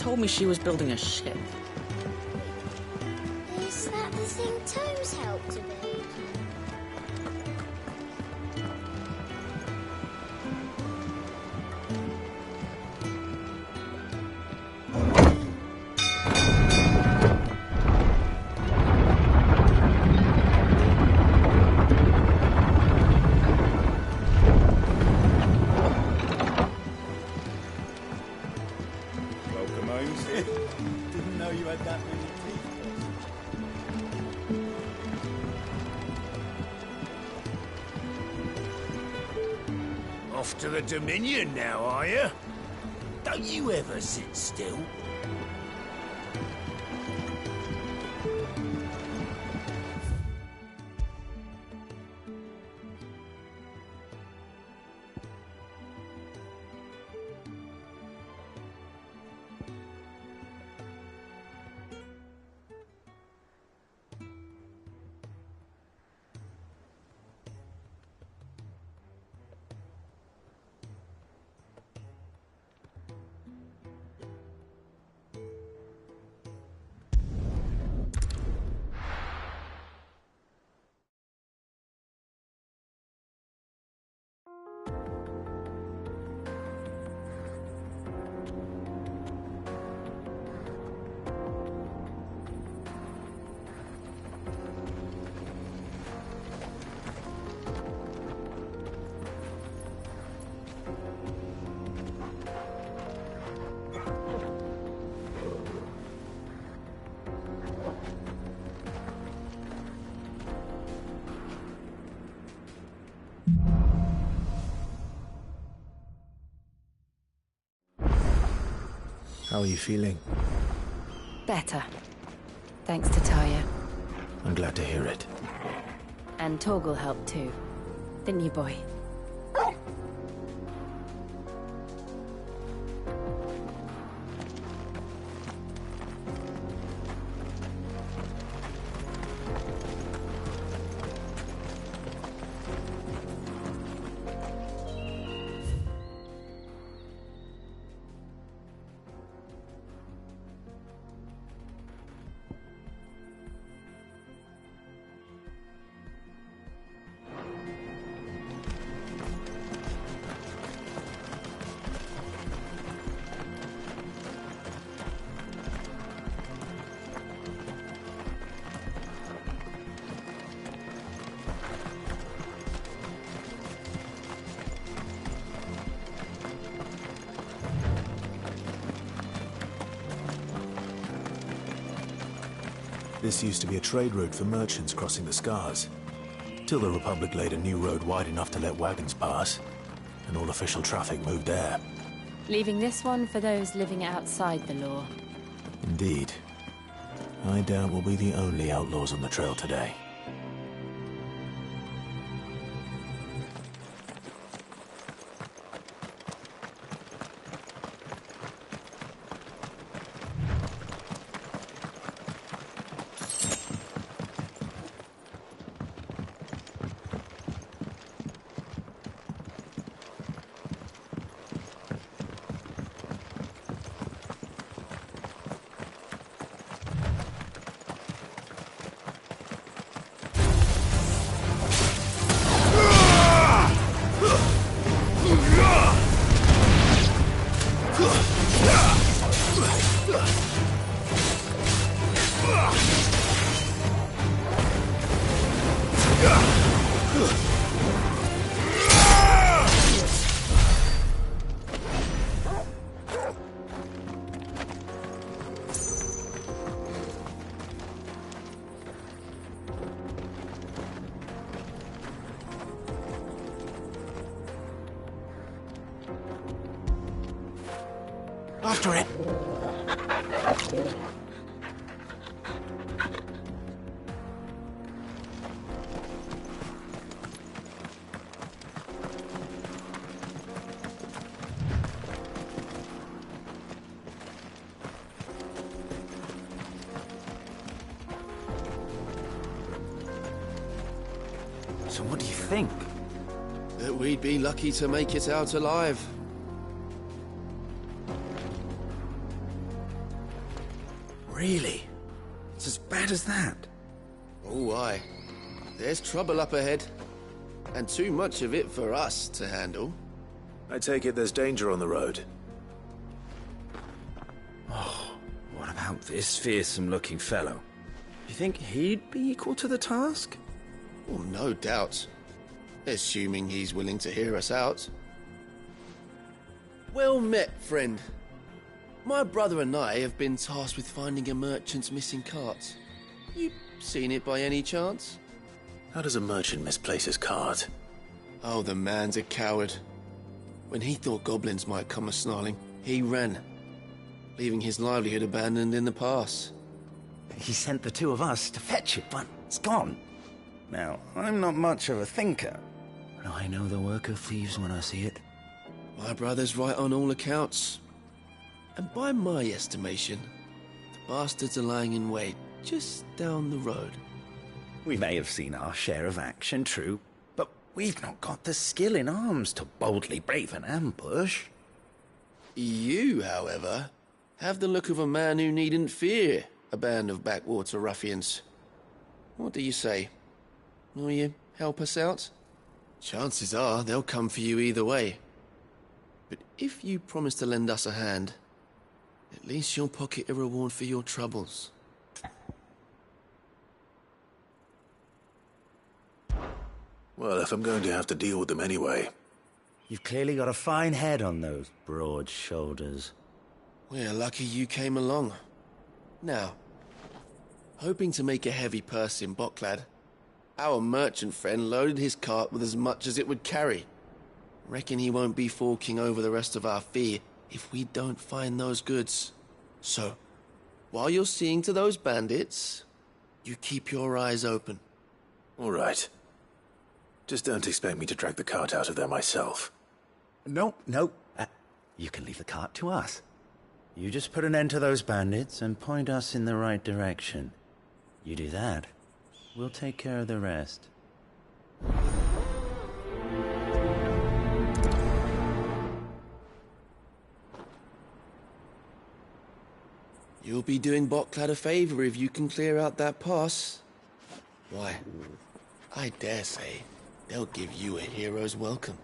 told me she was building a ship. Is that the thing Tomes helped to build? Didn't know you had that many teeth. Off to the Dominion now, are you? Don't you ever sit still? How are you feeling? Better. Thanks to Taya. I'm glad to hear it. And Torgal helped too. Didn't you, boy? This used to be a trade route for merchants crossing the Scars, till the Republic laid a new road wide enough to let wagons pass, and all official traffic moved there. Leaving this one for those living outside the law. Indeed. I doubt we'll be the only outlaws on the trail today. After it! So what do you think? That we'd be lucky to make it out alive. Really? It's as bad as that? Oh, aye. There's trouble up ahead. And too much of it for us to handle. I take it there's danger on the road. What about this fearsome-looking fellow? You think he'd be equal to the task? Oh, no doubt. Assuming he's willing to hear us out. Well met, friend. My brother and I have been tasked with finding a merchant's missing cart. You seen it by any chance? How does a merchant misplace his cart? Oh, the man's a coward. When he thought goblins might come a-snarling, he ran, leaving his livelihood abandoned in the pass. He sent the two of us to fetch it, but it's gone. Now, I'm not much of a thinker, but I know the work of thieves when I see it. My brother's right on all accounts. And by my estimation, the bastards are lying in wait just down the road. We may have seen our share of action, true, but we've not got the skill in arms to boldly brave an ambush. You, however, have the look of a man who needn't fear a band of backwater ruffians. What do you say? Will you help us out? Chances are they'll come for you either way. But if you promise to lend us a hand, at least you'll pocket a reward for your troubles. Well, if I'm going to have to deal with them anyway. You've clearly got a fine head on those broad shoulders. We're lucky you came along. Now, hoping to make a heavy purse in Bocklad, our merchant friend loaded his cart with as much as it would carry. Reckon he won't be forking over the rest of our fee if we don't find those goods. So, while you're seeing to those bandits, you keep your eyes open. All right. Just don't expect me to drag the cart out of there myself. Nope. You can leave the cart to us. You just put an end to those bandits and point us in the right direction. You do that, we'll take care of the rest. You'll be doing Bocklad a favor if you can clear out that pass. Why, I dare say they'll give you a hero's welcome.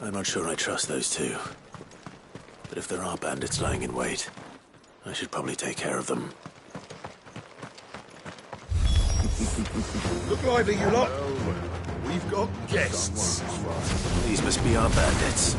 I'm not sure I trust those two. But if there are bandits lying in wait, I should probably take care of them. Look lively, you lot. We've got guests. These must be our bandits.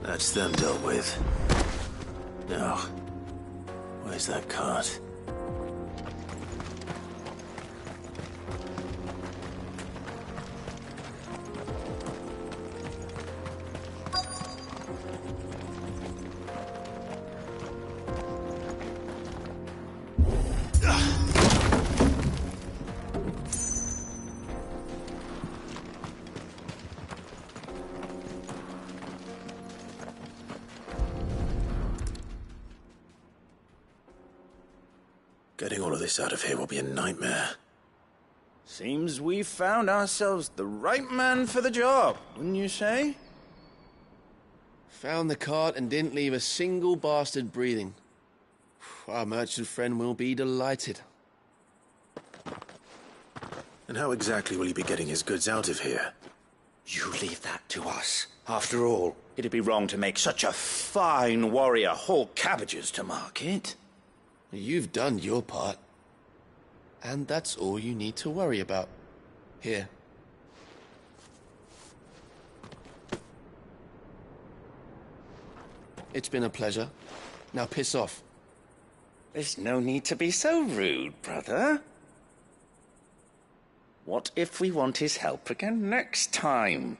That's them dealt with. Now, where's that cart? Getting all of this out of here will be a nightmare. Seems we've found ourselves the right man for the job, wouldn't you say? Found the cart and didn't leave a single bastard breathing. Our merchant friend will be delighted. And how exactly will he be getting his goods out of here? You leave that to us. After all, it'd be wrong to make such a fine warrior haul cabbages to market. You've done your part. And that's all you need to worry about. Here. It's been a pleasure. Now piss off. There's no need to be so rude, brother. What if we want his help again next time?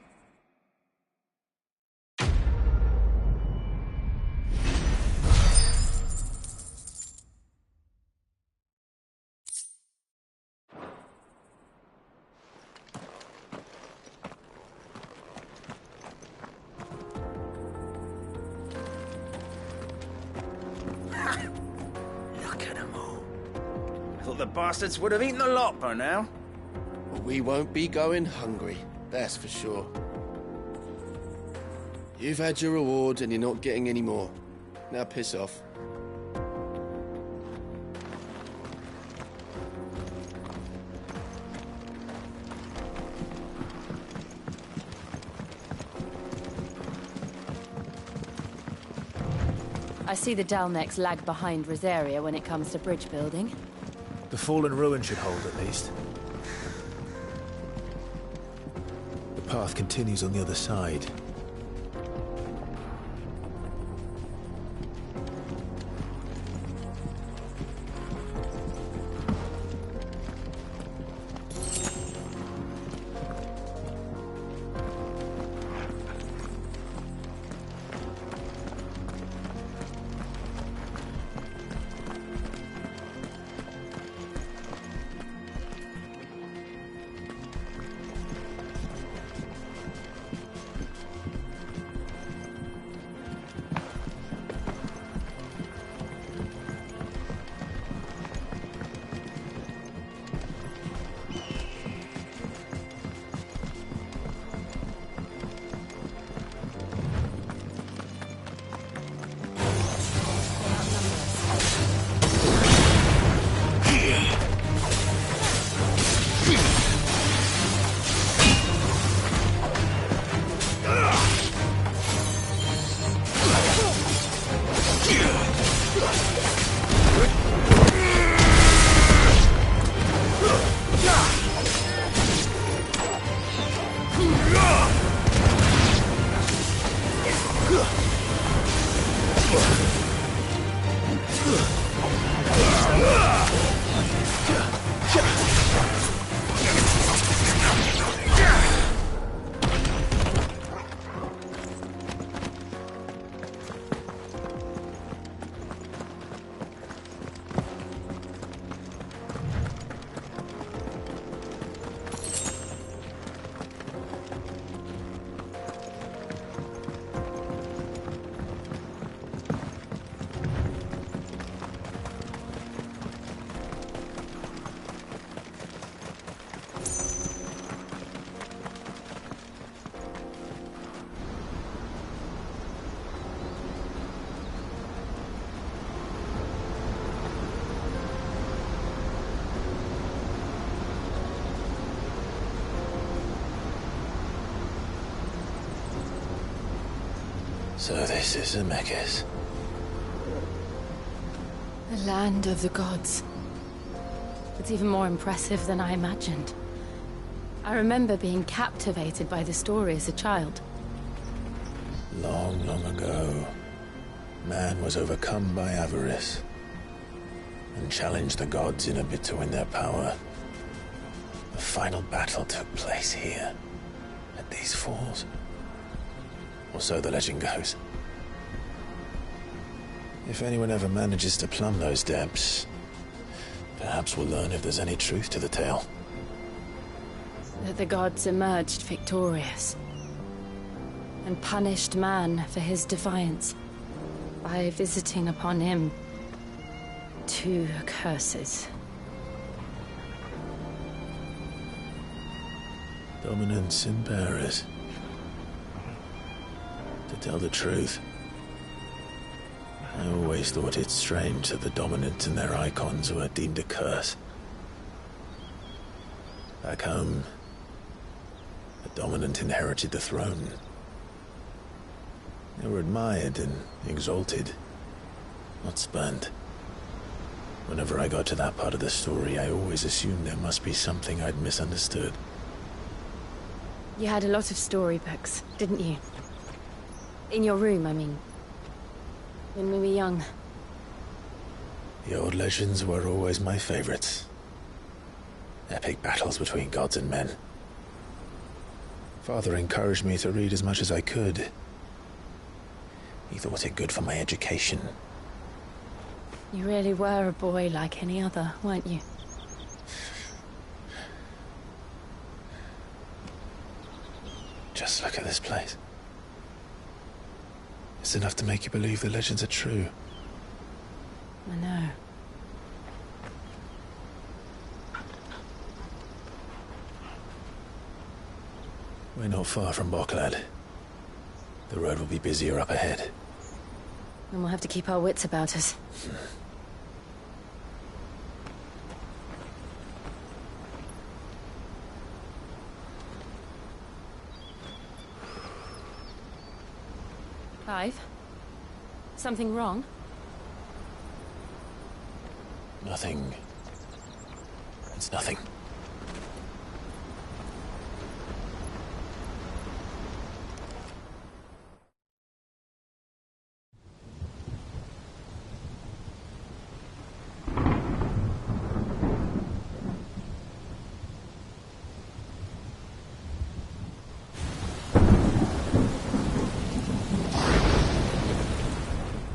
Look at them all. I thought the bastards would have eaten the lot by now. We won't be going hungry, that's for sure. You've had your reward and you're not getting any more. Now piss off. I see the Dalnecs lag behind Rosaria when it comes to bridge building. The fallen ruin should hold, at least. The path continues on the other side. So this is Zemeckis. The land of the gods. It's even more impressive than I imagined. I remember being captivated by the story as a child. Long, long ago. Man was overcome by avarice and challenged the gods in a bid to win their power. The final battle took place here, at these falls. Or so the legend goes. If anyone ever manages to plumb those depths, perhaps we'll learn if there's any truth to the tale. That the gods emerged victorious and punished man for his defiance by visiting upon him 2 curses. Dominance in Paris. To tell the truth, I always thought it strange that the dominant and their icons were deemed a curse. Back home, the dominant inherited the throne. They were admired and exalted, not spurned. Whenever I got to that part of the story, I always assumed there must be something I'd misunderstood. You had a lot of storybooks, didn't you? In your room, I mean. When we were young. The old legends were always my favorites. Epic battles between gods and men. Father encouraged me to read as much as I could. He thought it good for my education. You really were a boy like any other, weren't you? Just look at this place. It's enough to make you believe the legends are true. I know. We're not far from Boklad. The road will be busier up ahead. And we'll have to keep our wits about us. Clive? Something wrong? Nothing. It's nothing.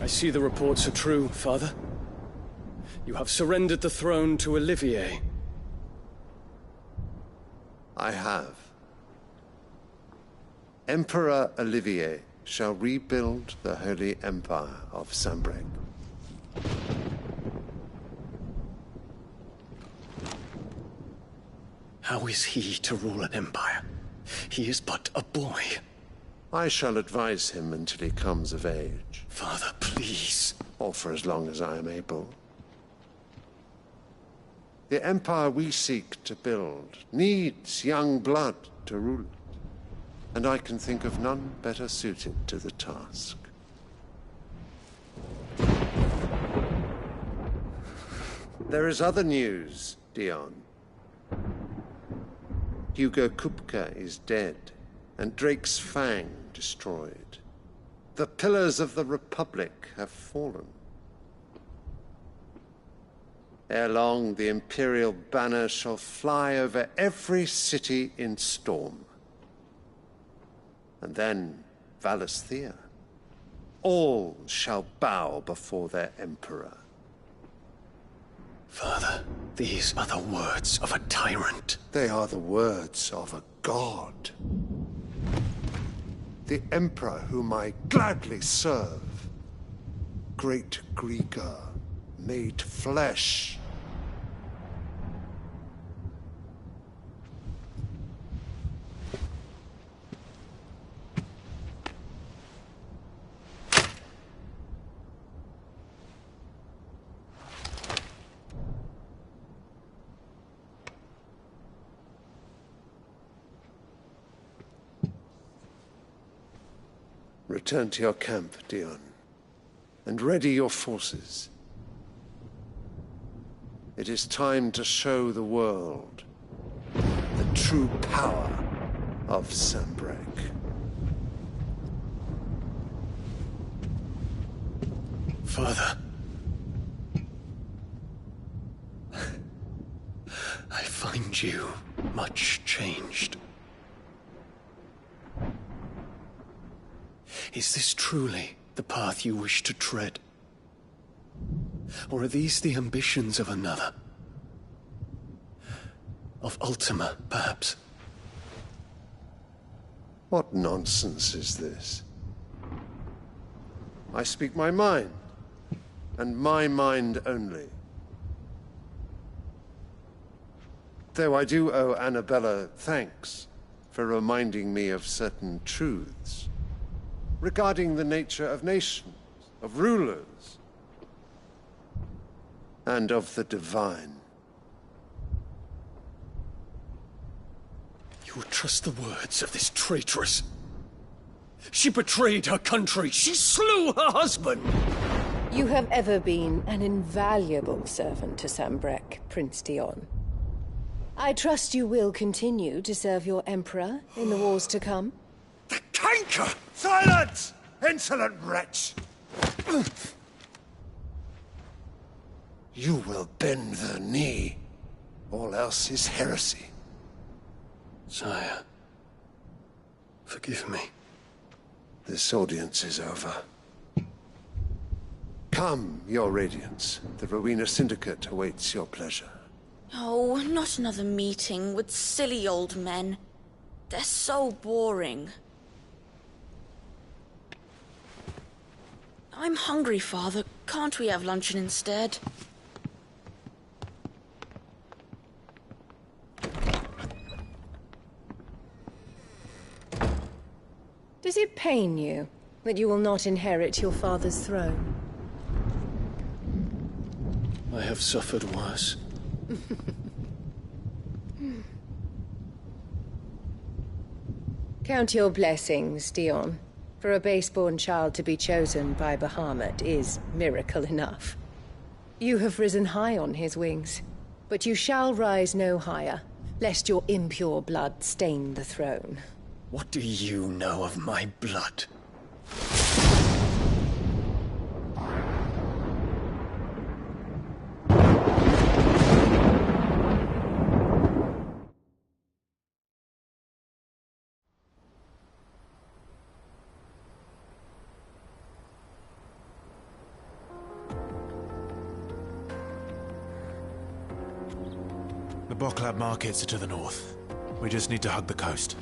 I see the reports are true, Father. You have surrendered the throne to Olivier. I have. Emperor Olivier shall rebuild the Holy Empire of Sanbreque. How is he to rule an empire? He is but a boy. I shall advise him until he comes of age. Father, please. Or for as long as I am able. The empire we seek to build needs young blood to rule it, and I can think of none better suited to the task. There is other news, Dion. Hugo Kupka is dead, and Drake's Fang destroyed. The pillars of the Republic have fallen. Ere long, the Imperial banner shall fly over every city in Storm. And then, Valisthea. All shall bow before their Emperor. Father, these are the words of a tyrant. They are the words of a god. The Emperor whom I gladly serve. Great Grieger, made flesh. Return to your camp, Dion, and ready your forces. It is time to show the world the true power of Sanbreque. Father. I find you much changed. Is this truly the path you wish to tread? Or are these the ambitions of another? Of Ultima, perhaps? What nonsense is this? I speak my mind, and my mind only. Though I do owe Annabella thanks for reminding me of certain truths regarding the nature of nations, of rulers, and of the divine. You would trust the words of this traitress? She betrayed her country! She slew her husband! You have ever been an invaluable servant to Sambrek, Prince Dion. I trust you will continue to serve your Emperor in the wars to come. The canker! Silence! Insolent wretch! You will bend the knee. All else is heresy. Sire, forgive me. This audience is over. Come, Your Radiance. The Rowena Syndicate awaits your pleasure. Oh, not another meeting with silly old men. They're so boring. I'm hungry, Father. Can't we have luncheon instead? Does it pain you that you will not inherit your father's throne? I have suffered worse. Count your blessings, Dion. For a base-born child to be chosen by Bahamut is miracle enough. You have risen high on his wings, but you shall rise no higher, lest your impure blood stain the throne. What do you know of my blood? The Boklab markets are to the north. We just need to hug the coast.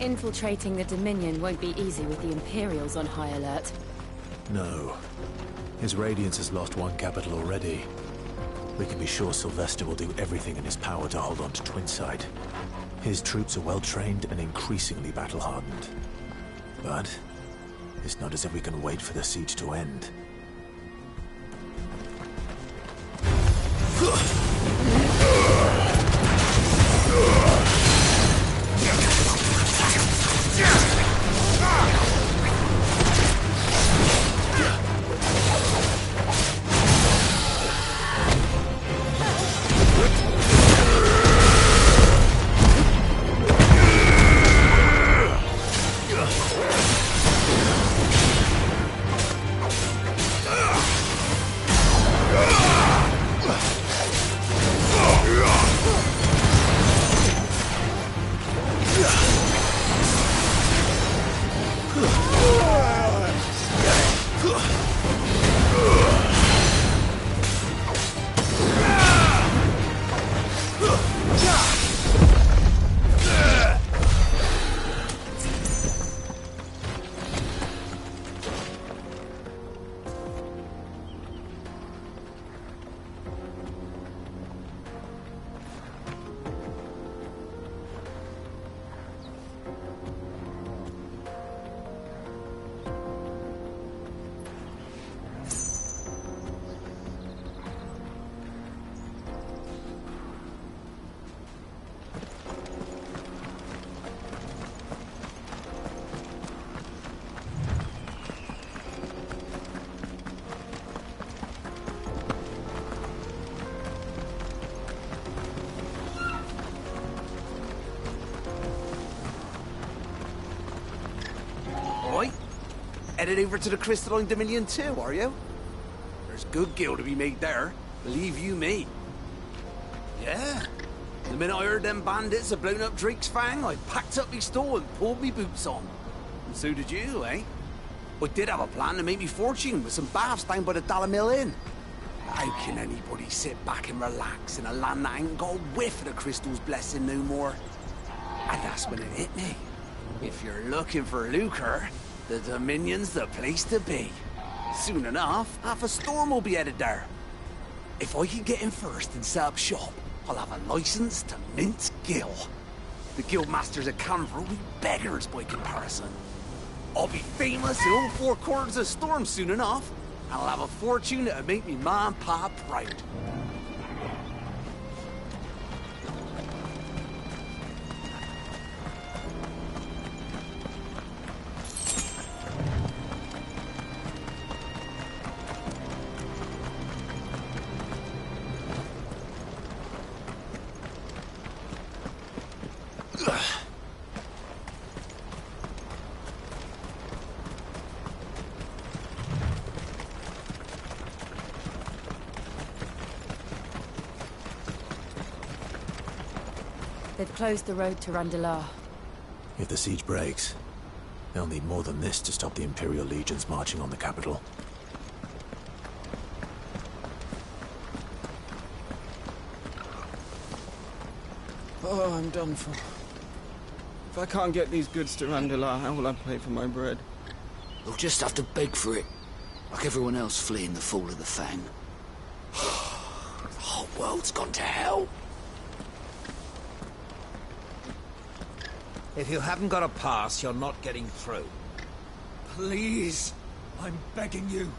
Infiltrating the Dominion won't be easy with the Imperials on high alert. No. His Radiance has lost one capital already. We can be sure Sylvester will do everything in his power to hold on to Twinside. His troops are well-trained and increasingly battle-hardened. But it's not as if we can wait for the siege to end. Headed over to the Crystalline Dominion too, are you? There's good gil to be made there, believe you me. Yeah. The minute I heard them bandits had blown up Drake's Fang, I packed up me store and pulled me boots on. And so did you, eh? I did have a plan to make me fortune with some baths down by the Dalamil Inn. How can anybody sit back and relax in a land that ain't got a whiff of the crystal's blessing no more? And that's when it hit me. If you're looking for lucre, the Dominion's the place to be. Soon enough, half a storm will be headed there. If I can get in first and set up shop, I'll have a license to mint gil. The guildmasters at Canberra will be beggars by comparison. I'll be famous in all four corners of Storm soon enough, and I'll have a fortune that'll make me ma and pa proud. They've closed the road to Randalar. If the siege breaks, they'll need more than this to stop the Imperial legions marching on the capital. Oh, I'm done for. If I can't get these goods to Randalar, how will I pay for my bread? You'll just have to beg for it, like everyone else fleeing the fall of the Fang. The whole world's gone to hell. If you haven't got a pass, you're not getting through. Please, I'm begging you.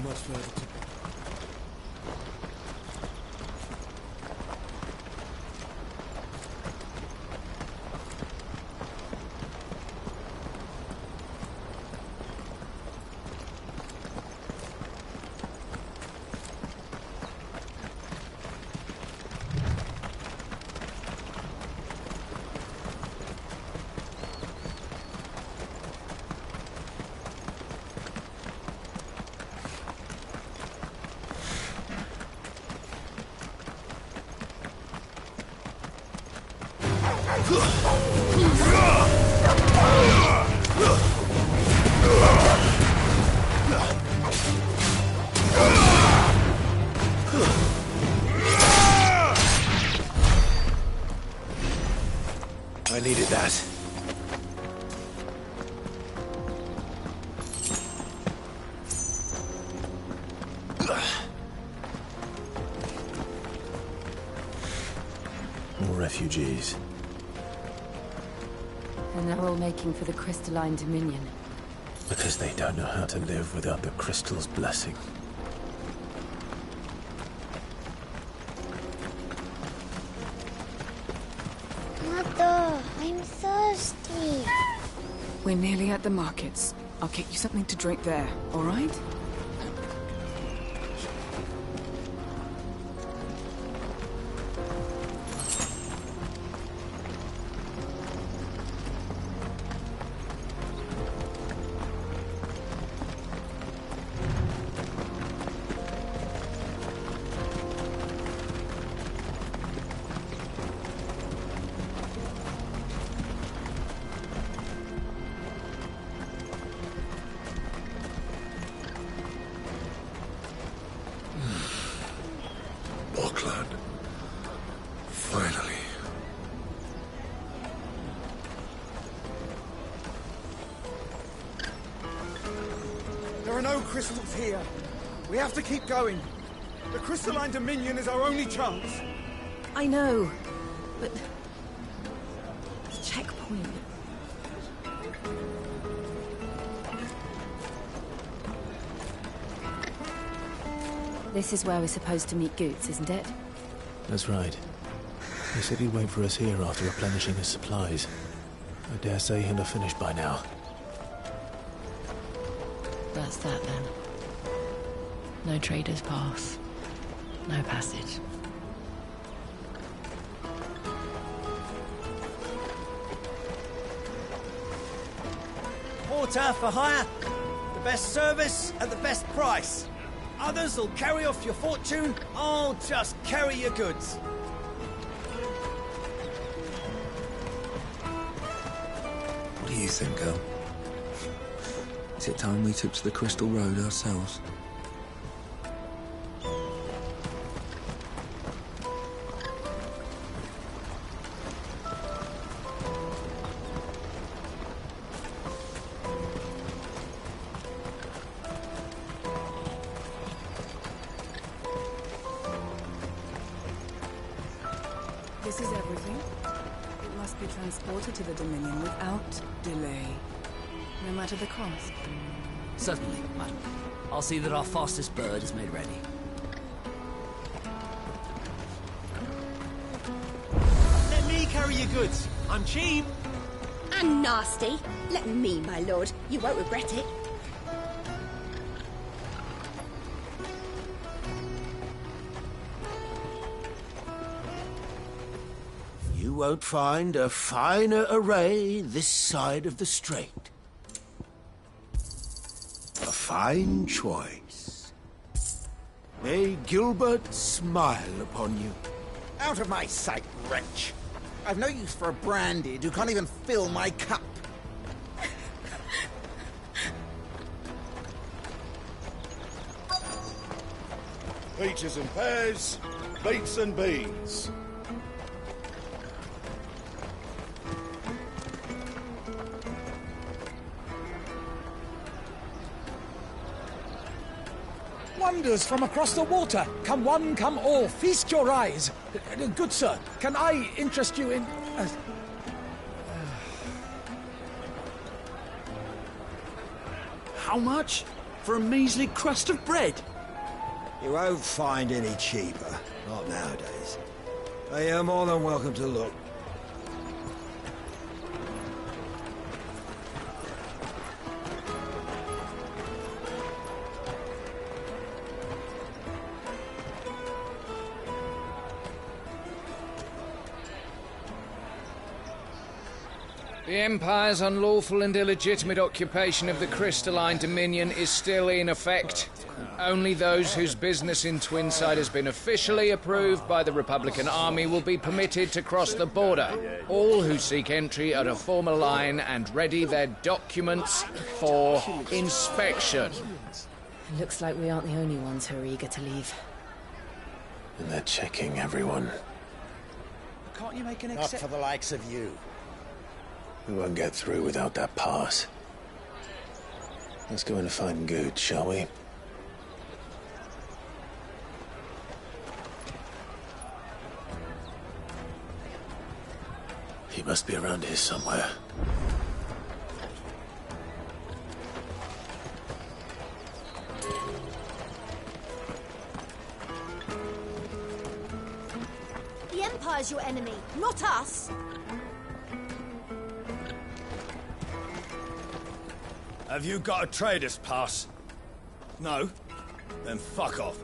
Much further to... I needed that. More refugees. And they're all making for the Crystalline Dominion. Because they don't know how to live without the crystal's blessing. Mother, I'm thirsty. We're nearly at the markets. I'll get you something to drink there, all right? crystals here. We have to keep going. The crystalline dominion is our only chance. I know, but... the checkpoint... This is where we're supposed to meet Goots, isn't it? That's right. He said he'd wait for us here after replenishing his supplies. I dare say he'll have finished by now. That's that then. No trader's pass. No passage. Water for hire. The best service at the best price. Others will carry off your fortune. I'll just carry your goods. What do you think, girl? Is it time we took to the Crystal Road ourselves? This is everything. It must be transported to the Dominion without delay. No matter the cost. Certainly, madam. I'll see that our fastest bird is made ready. Let me carry your goods. I'm cheap. And nasty. Let me, my lord. You won't regret it. You won't find a finer array this side of the strait. A fine choice. May Gilbert smile upon you. Out of my sight, wretch. I've no use for a branded who can't even fill my cup. Peaches and pears, beets and beans. Wonders from across the water. Come one, come all. Feast your eyes. Good sir, can I interest you in... How much? For a measly crust of bread? You won't find any cheaper. Not nowadays. But you're more than welcome to look. The Empire's unlawful and illegitimate occupation of the Crystalline Dominion is still in effect. Only those whose business in Twinside has been officially approved by the Republican Army will be permitted to cross the border. All who seek entry are to form a line and ready their documents for inspection. It looks like we aren't the only ones who are eager to leave. And they're checking everyone. Can't you make an Not for the likes of you. We won't get through without that pass. Let's go in and find Good, shall we? He must be around here somewhere. The Empire's your enemy, not us. Have you got a trader's pass? No? Then fuck off.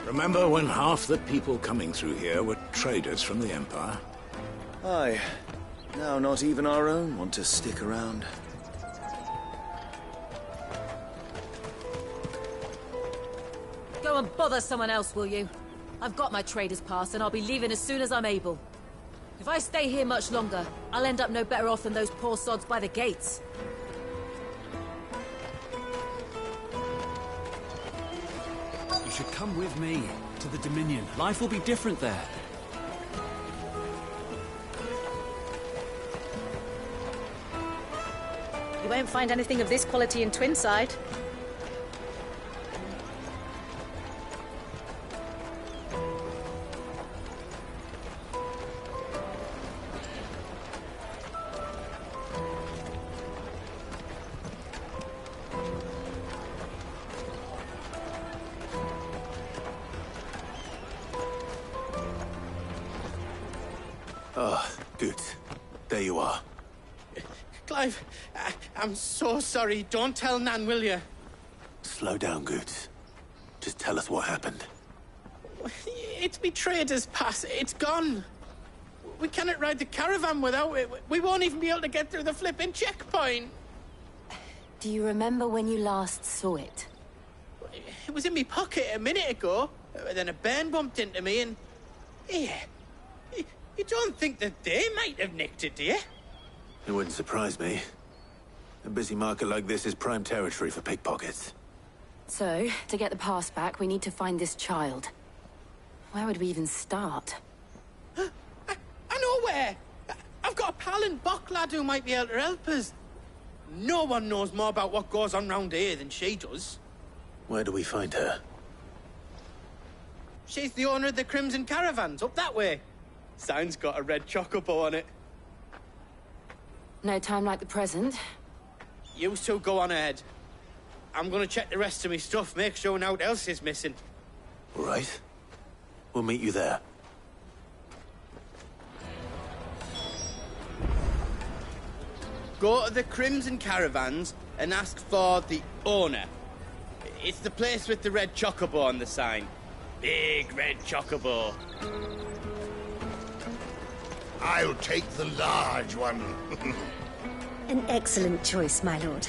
Remember when half the people coming through here were traders from the Empire? Aye. Now not even our own want to stick around. Go and bother someone else, will you? I've got my trader's pass and I'll be leaving as soon as I'm able. If I stay here much longer, I'll end up no better off than those poor sods by the gates. You should come with me to the Dominion. Life will be different there. You won't find anything of this quality in Twinside. Ah, good. There you are. Clive, I'm so sorry. Don't tell Nan, will you? Slow down, Goods. Just tell us what happened. It's me trader's pass. It's gone. We cannot ride the caravan without it. We won't even be able to get through the flipping checkpoint. Do you remember when you last saw it? It was in my pocket a minute ago. Then a bairn bumped into me and... Yeah. You don't think that they might have nicked it, do you? It wouldn't surprise me. A busy market like this is prime territory for pickpockets. So, to get the pass back, we need to find this child. Where would we even start? I know where! I've got a pal in Bocklad who might be able to help us. No one knows more about what goes on round here than she does. Where do we find her? She's the owner of the Crimson Caravans, up that way. Sign's got a red chocobo on it. No time like the present. You two go on ahead. I'm gonna check the rest of my stuff, make sure naught else is missing. All right. We'll meet you there. Go to the Crimson Caravans and ask for the owner. It's the place with the red chocobo on the sign. Big red chocobo. I'll take the large one. An excellent choice, my lord.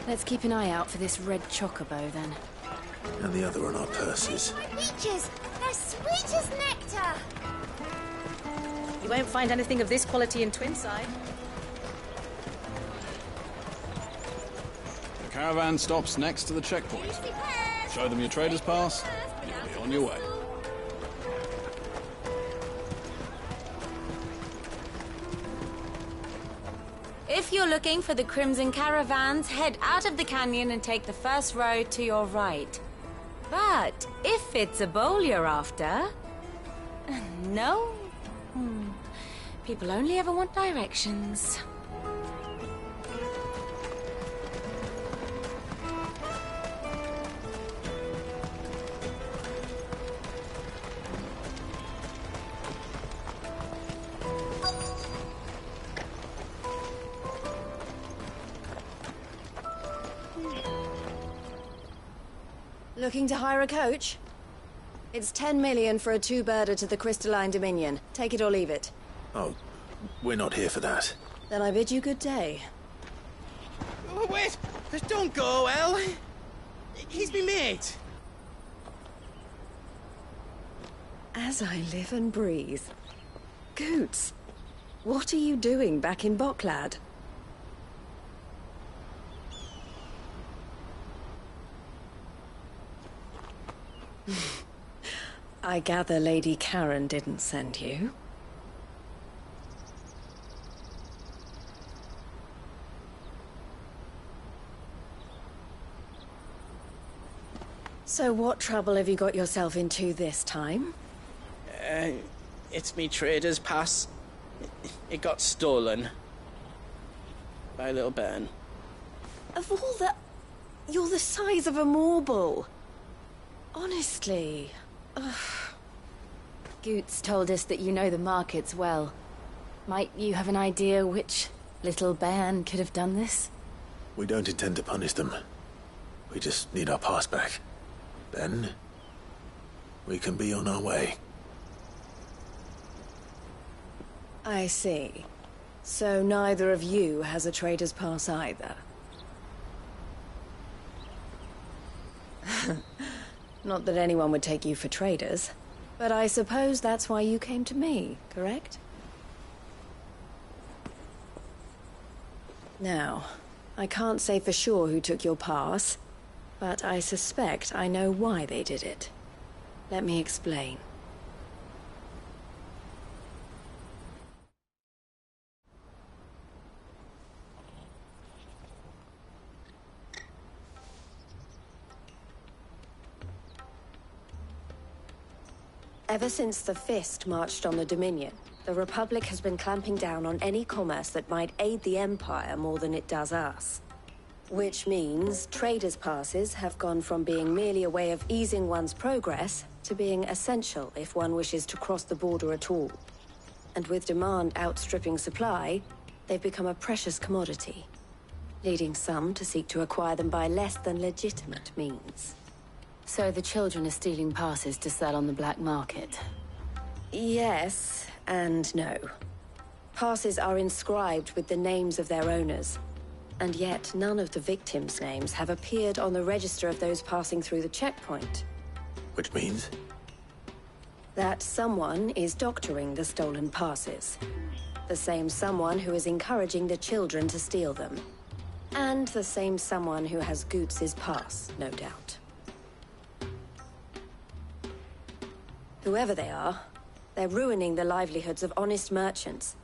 Let's keep an eye out for this red chocobo, then. And the other on our purses. Peaches! They're sweet as nectar! You won't find anything of this quality in Twinside. The caravan stops next to the checkpoint. Show them your trader's pass, and you'll be on your way. If you're looking for the Crimson Caravans, head out of the canyon and take the first road to your right. But if it's a bowl you're after... No? People only ever want directions. Looking to hire a coach? It's 10 million for a two-birder to the Crystalline Dominion. Take it or leave it. Oh, we're not here for that. Then I bid you good day. Oh, wait! Don't go, El. He's me mate. As I live and breathe. Goots, what are you doing back in Bocklad? I gather Lady Karen didn't send you. So what trouble have you got yourself into this time? It's me trader's pass. It got stolen. By a little bairn. Of all the... You're the size of a marble. Honestly. Ugh. Goots told us that you know the markets well. Might you have an idea which little bairn could have done this? We don't intend to punish them. We just need our pass back. Then, we can be on our way. I see. So neither of you has a trader's pass either. Not that anyone would take you for traders, but I suppose that's why you came to me, correct? Now, I can't say for sure who took your pass, but I suspect I know why they did it. Let me explain. Ever since the Fist marched on the Dominion, the Republic has been clamping down on any commerce that might aid the Empire more than it does us. Which means traders' passes have gone from being merely a way of easing one's progress to being essential if one wishes to cross the border at all. And with demand outstripping supply, they've become a precious commodity, leading some to seek to acquire them by less than legitimate means. So the children are stealing passes to sell on the black market? Yes, and no. Passes are inscribed with the names of their owners, and yet none of the victims' names have appeared on the register of those passing through the checkpoint. Which means? That someone is doctoring the stolen passes. The same someone who is encouraging the children to steal them. And the same someone who has Goots's pass, no doubt. Whoever they are, they're ruining the livelihoods of honest merchants,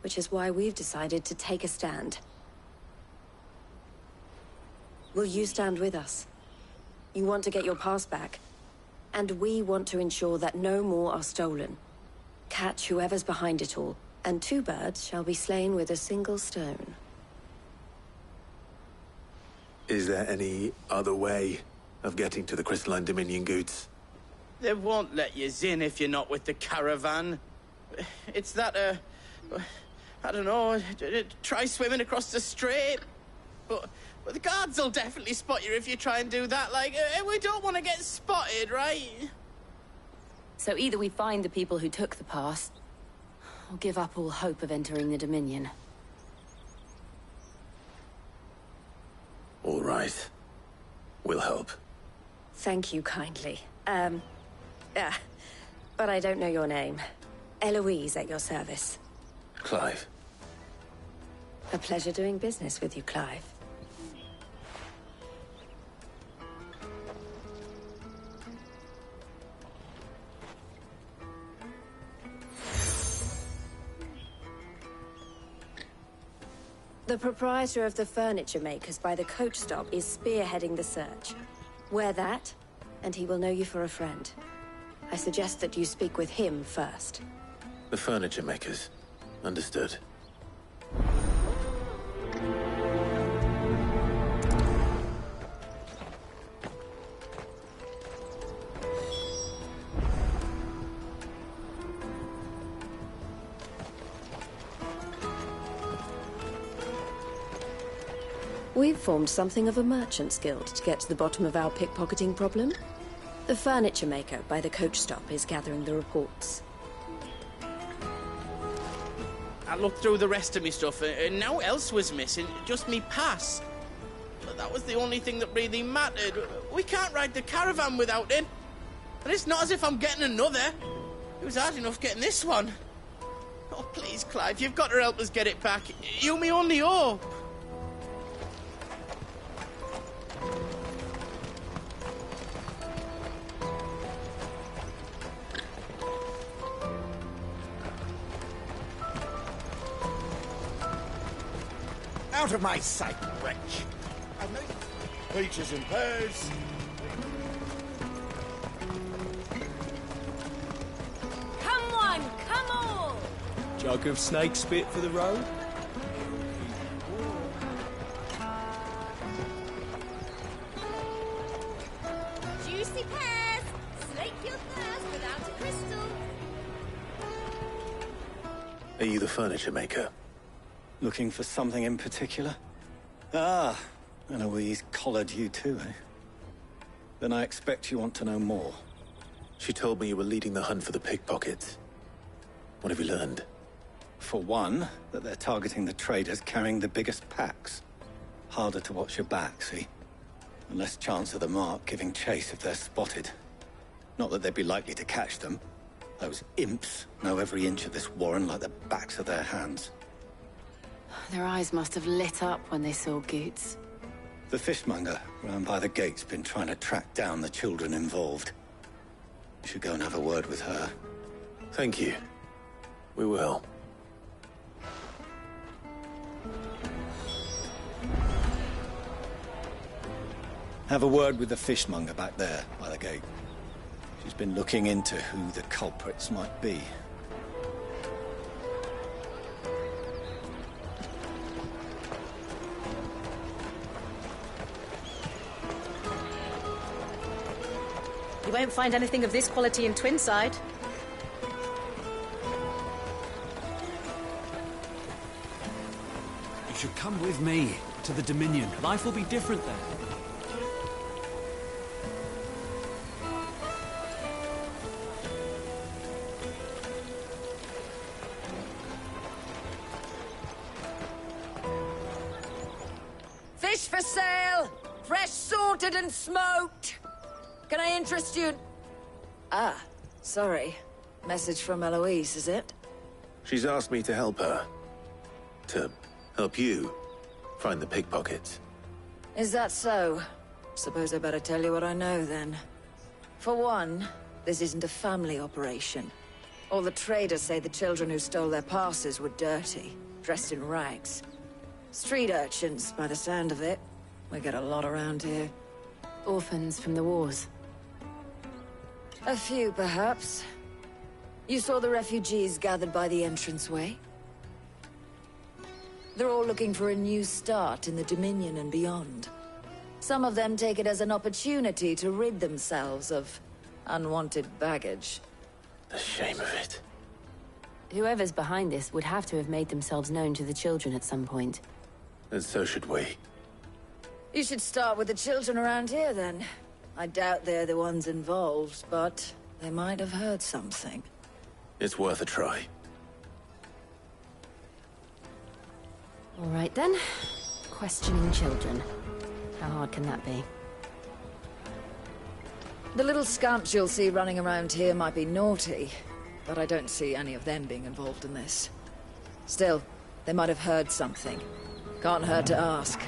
which is why we've decided to take a stand. Will you stand with us? You want to get your pass back, and we want to ensure that no more are stolen. Catch whoever's behind it all, and 2 birds shall be slain with a single stone. Is there any other way of getting to the Crystalline Dominion goods? They won't let you in if you're not with the caravan. It's that, I don't know, try swimming across the strait. But the guards will definitely spot you if you try and do that. Like, we don't want to get spotted, right? So either we find the people who took the pass, or give up all hope of entering the Dominion. All right. We'll help. Thank you kindly. But I don't know your name. Eloise at your service. Clive. A pleasure doing business with you, Clive. The proprietor of the furniture makers by the coach stop is spearheading the search. Wear that, and he will know you for a friend. I suggest that you speak with him first. The furniture makers. Understood. We've formed something of a merchant's guild to get to the bottom of our pickpocketing problem. The furniture maker by the coach stop is gathering the reports. I looked through the rest of me stuff, and now else was missing, just me pass. But that was the only thing that really mattered. We can't ride the caravan without it. And it's not as if I'm getting another. It was hard enough getting this one. Oh, please, Clive, you've got to help us get it back. You're my only hope. Out of my sight, wretch! I've no... Peaches and pears. Come on, come on! Jug of snake spit for the road? Juicy pears! Slake your thirst without a crystal. Are you the furniture maker? Looking for something in particular? Ah, Eloise collared you too, eh? Then I expect you want to know more. She told me you were leading the hunt for the pickpockets. What have you learned? For one, that they're targeting the traders carrying the biggest packs. Harder to watch your back, see? And less chance of the mark giving chase if they're spotted. Not that they'd be likely to catch them. Those imps know every inch of this warren like the backs of their hands. Their eyes must have lit up when they saw Goots. The fishmonger round by the gate's been trying to track down the children involved. You should go and have a word with her. Thank you. We will. Have a word with the fishmonger back there by the gate. She's been looking into who the culprits might be. You won't find anything of this quality in Twinside. You should come with me to the Dominion. Life will be different there. Fish for sale! Fresh sorted and smoked! Can I interest you? Ah, sorry. Message from Eloise, is it? She's asked me to help her. To help you find the pickpockets. Is that so? Suppose I better tell you what I know, then. For one, this isn't a family operation. All the traders say the children who stole their passes were dirty, dressed in rags. Street urchins, by the sound of it. We get a lot around here. Orphans from the wars. A few, perhaps. You saw the refugees gathered by the entranceway? They're all looking for a new start in the Dominion and beyond. Some of them take it as an opportunity to rid themselves of unwanted baggage. The shame of it. Whoever's behind this would have to have made themselves known to the children at some point. And so should we. You should start with the children around here, then. I doubt they're the ones involved, but they might have heard something. It's worth a try. All right, then. Questioning children. How hard can that be? The little scamps you'll see running around here might be naughty, but I don't see any of them being involved in this. Still, they might have heard something. Can't hurt to ask.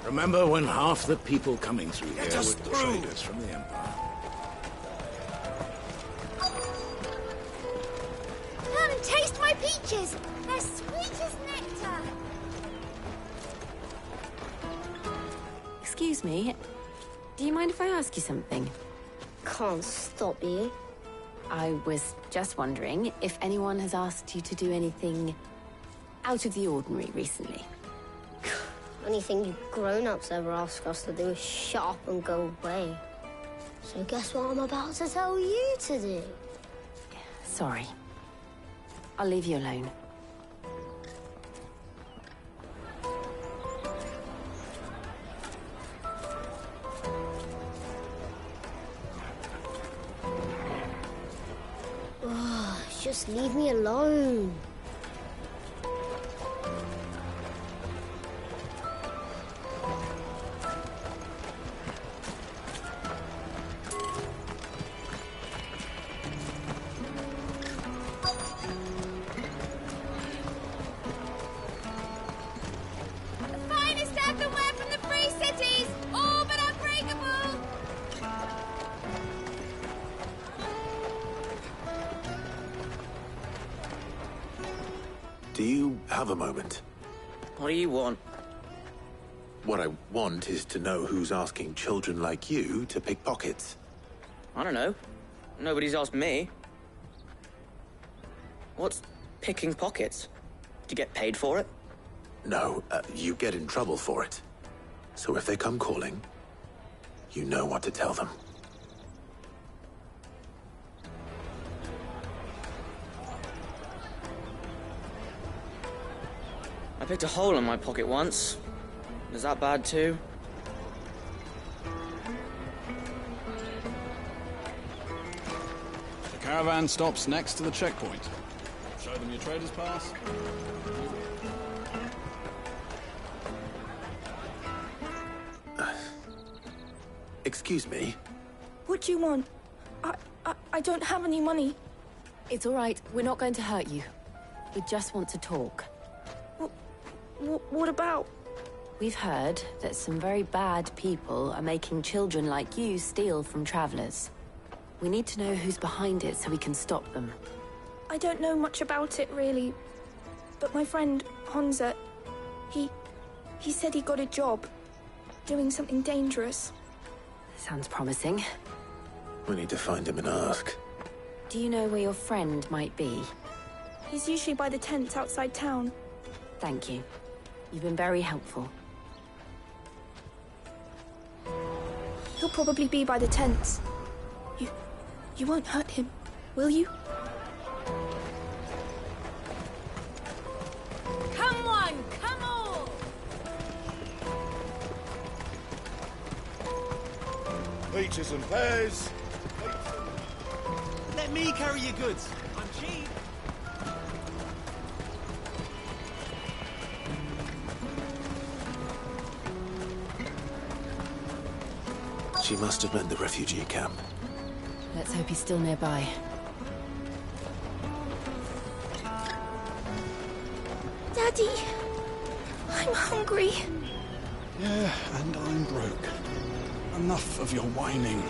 Remember when half the people coming through here us were the through. traders from the Empire? Come, taste my peaches! They're sweet as nectar! Excuse me. Do you mind if I ask you something? Can't stop you. I was just wondering if anyone has asked you to do anything out of the ordinary recently. Anything you grown-ups ever ask us to do is shut up and go away. So guess what I'm about to tell you to do? Sorry. I'll leave you alone. Oh, just leave me alone. Do you have a moment? What do you want? What I want is to know who's asking children like you to pick pockets. I don't know. Nobody's asked me. What's picking pockets? Do you get paid for it? No, you get in trouble for it. So if they come calling, you know what to tell them. I picked a hole in my pocket once. Is that bad too? The caravan stops next to the checkpoint. Show them your trader's pass. Excuse me? What do you want? I don't have any money. It's all right. We're not going to hurt you. We just want to talk. What about? We've heard that some very bad people are making children like you steal from travelers. We need to know who's behind it so we can stop them. I don't know much about it, really. But my friend, Honza, He said he got a job. Doing something dangerous. Sounds promising. We need to find him and ask. Do you know where your friend might be? He's usually by the tents outside town. Thank you. You've been very helpful. He'll probably be by the tents. You won't hurt him, will you? Come on, come on! Peaches and pears. Let me carry your goods. I'm cheap. She must have meant the refugee camp. Let's hope he's still nearby. Daddy, I'm hungry. Yeah, and I'm broke. Enough of your whining.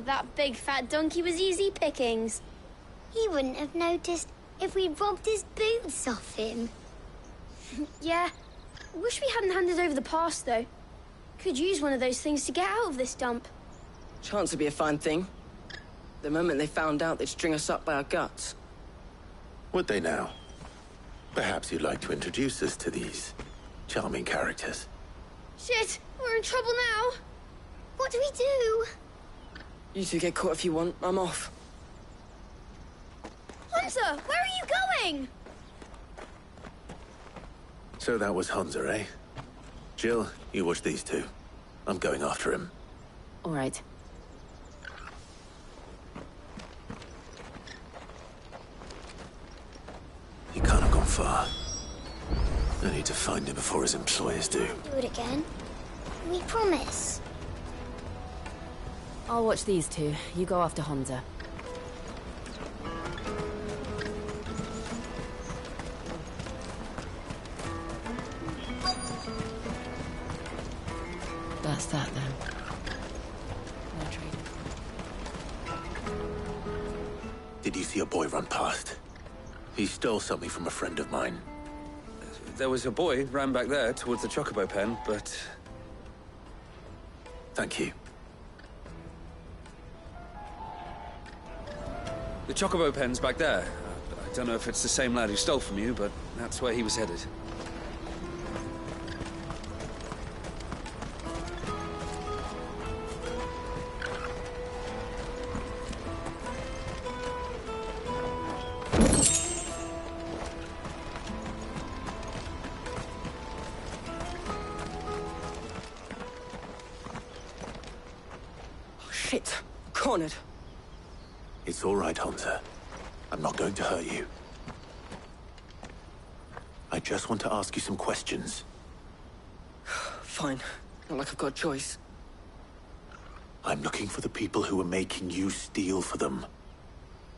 That big fat donkey was easy pickings. He wouldn't have noticed if we'd robbed his boots off him. Yeah. Wish we hadn't handed over the pass, though. Could use one of those things to get out of this dump. Chance would be a fine thing. The moment they found out, they'd string us up by our guts. Would they now? Perhaps you'd like to introduce us to these charming characters. Shit, we're in trouble now. What do we do? You two get caught if you want. I'm off. Hunter, where are you going? So that was Hunter, eh? Jill, you watch these two. I'm going after him. All right. He can't have gone far. I need to find him before his employers do. Do it again. We promise. I'll watch these two. You go after Honza. That's that then. No trade. Did you see a boy run past? He stole something from a friend of mine. There was a boy ran back there towards the Chocobo pen, but... Thank you. The Chocobo pen's back there. I don't know if it's the same lad who stole from you, but that's where he was headed. Shit. Cornered. It's all right, Hunter. I'm not going to hurt you. I just want to ask you some questions. Fine. Not like I've got a choice. I'm looking for the people who are making you steal for them.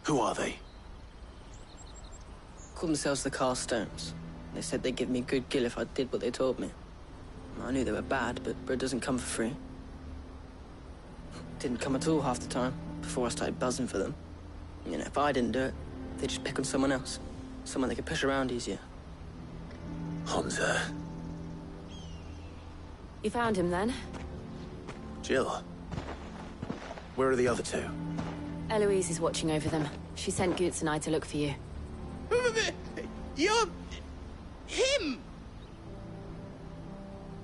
Who are they? Called themselves the Carstones. They said they'd give me good gill if I did what they told me. I knew they were bad, but bread doesn't come for free. Didn't come at all half the time, before I started buzzing for them. You know, if I didn't do it, they'd just pick on someone else. Someone they could push around easier. Hunter. You found him then? Jill. Where are the other two? Eloise is watching over them. She sent Goots and I to look for you. You're... him!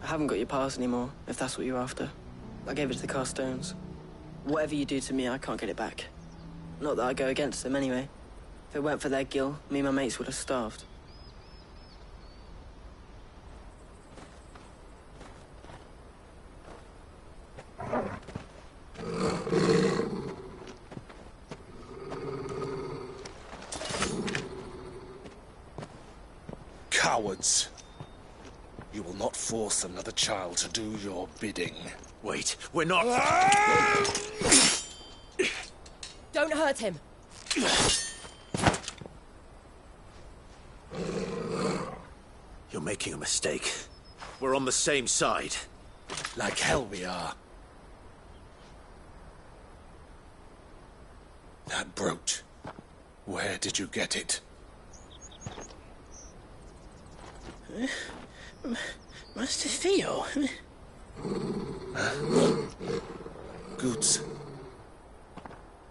I haven't got your pass anymore, if that's what you're after. I gave it to the Carstones. Whatever you do to me, I can't get it back. Not that I go against them anyway. If it weren't for their gill, me and my mates would have starved. Cowards. You will not force another child to do your bidding. Wait, we're not... Don't hurt him. You're making a mistake. We're on the same side. Like hell we are. That brooch. Where did you get it? Master Theo? Goods.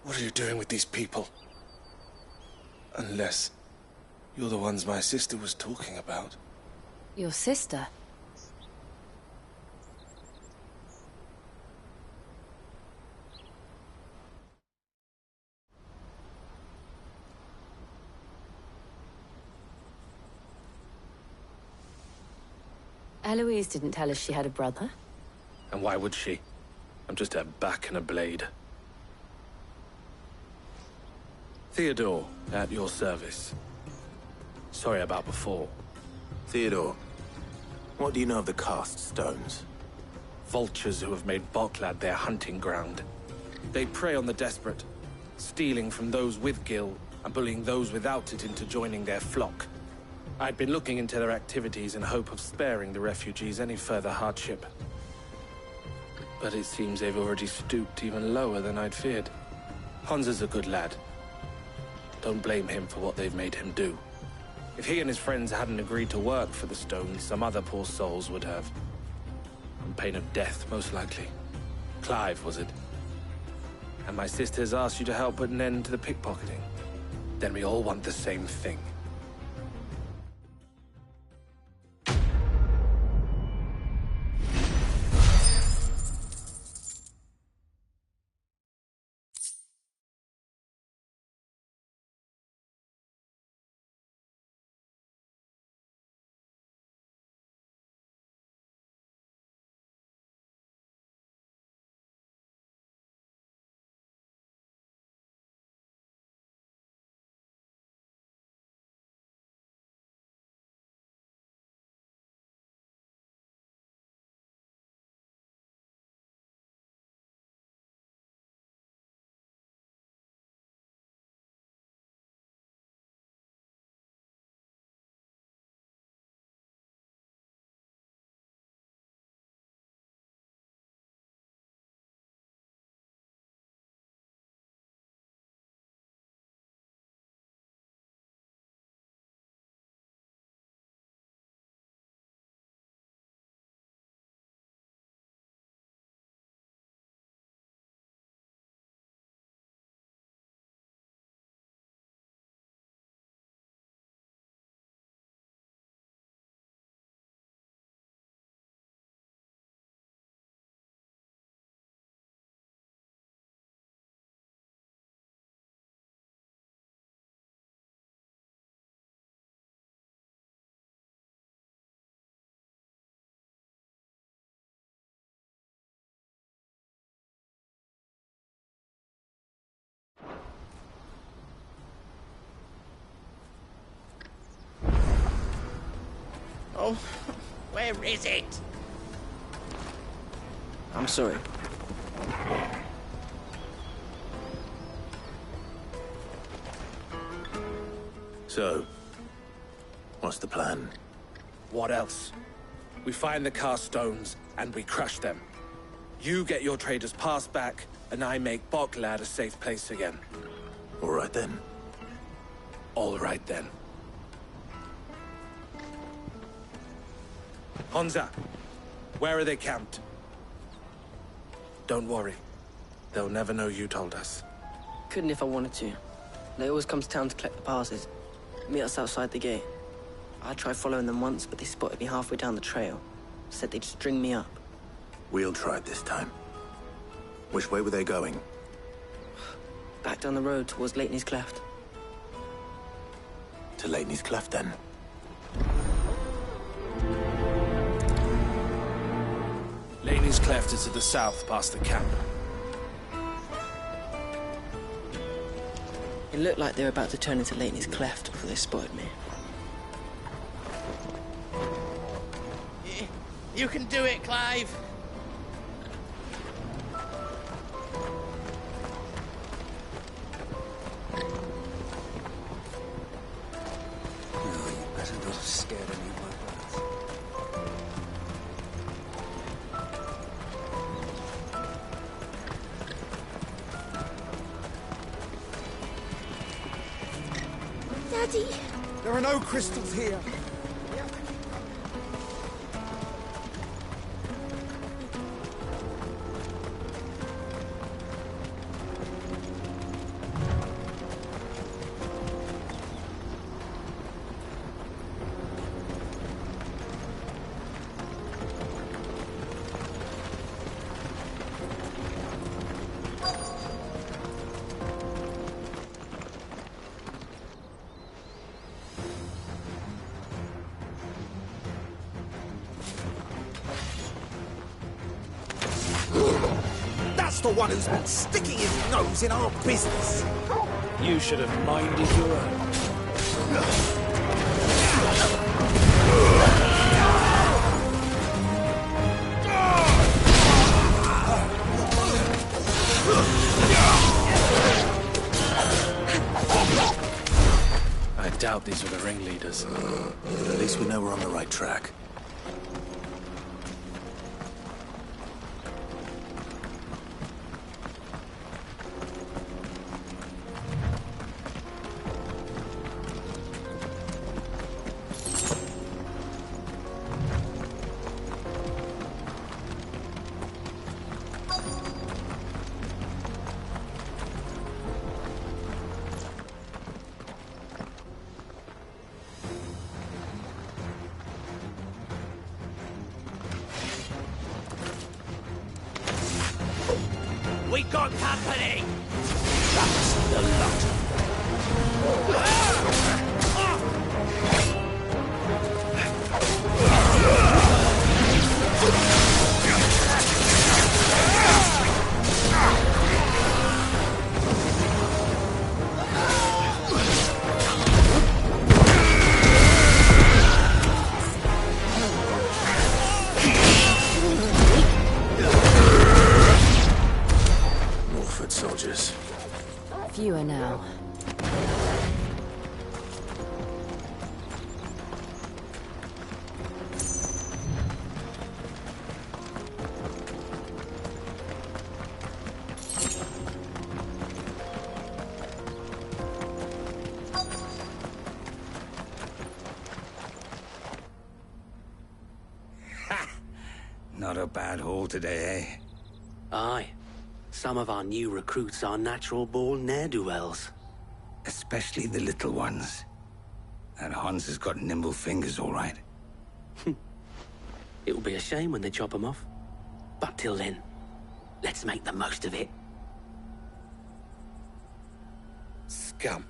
What are you doing with these people? Unless you're the ones my sister was talking about. Your sister? Eloise didn't tell us she had a brother. And why would she? I'm just a back and a blade. Theodore, at your service. Sorry about before. Theodore, what do you know of the cast stones? Vultures who have made Boklad their hunting ground. They prey on the desperate, stealing from those with Gil and bullying those without it into joining their flock. I'd been looking into their activities in hope of sparing the refugees any further hardship. But it seems they've already stooped even lower than I'd feared. Hansa's a good lad. Don't blame him for what they've made him do. If he and his friends hadn't agreed to work for the stones, some other poor souls would have. On pain of death, most likely. Clive, was it? And my sisters asked you to help put an end to the pickpocketing. Then we all want the same thing. Oh, where is it? I'm sorry. So, what's the plan? What else? We find the cast stones, and we crush them. You get your trader's pass back, and I make Boklad a safe place again. All right then. All right then. Hansa, where are they camped? Don't worry. They'll never know you told us. Couldn't if I wanted to. They always come to town to collect the passes. Meet us outside the gate. I tried following them once, but they spotted me halfway down the trail. Said they'd string me up. We'll try it this time. Which way were they going? Back down the road towards Leitney's Cleft. To Leitney's Cleft, then? Leitney's Cleft is to the south, past the camp. It looked like they were about to turn into Leitney's Cleft before they spotted me. You can do it, Clive. You better not have scared any of my brothers. Daddy! There are no crystals here. That's the one who's been sticking his nose in our business. You should have minded your own. I doubt these were the ringleaders. At least we know we're on the right track. We got company! That's the lot. Soldiers. Fewer now. Not a bad haul today, eh? Aye. Some of our new recruits are natural-born ne'er-do-wells. Especially the little ones. And Hans has got nimble fingers, all right. It will be a shame when they chop them off. But till then, let's make the most of it. Scum.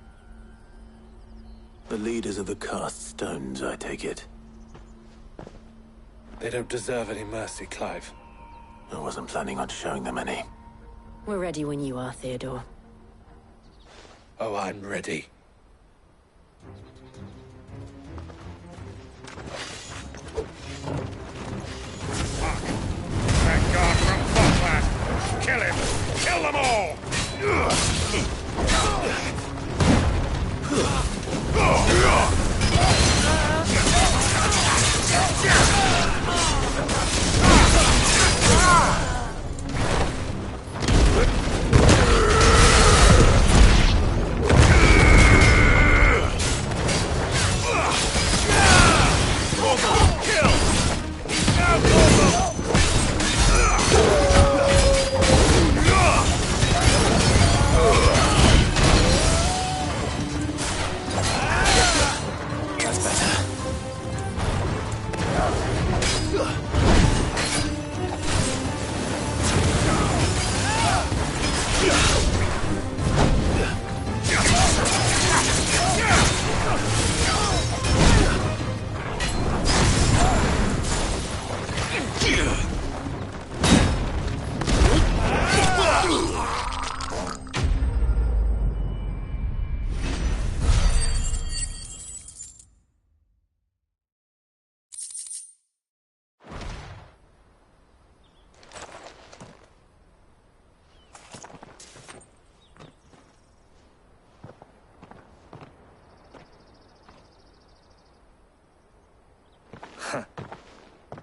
The leaders of the cast stones, I take it. They don't deserve any mercy, Clive. I wasn't planning on showing them any. We're ready when you are, Theodore. Oh, I'm ready. That guard from Falkland! Kill him! Kill them all!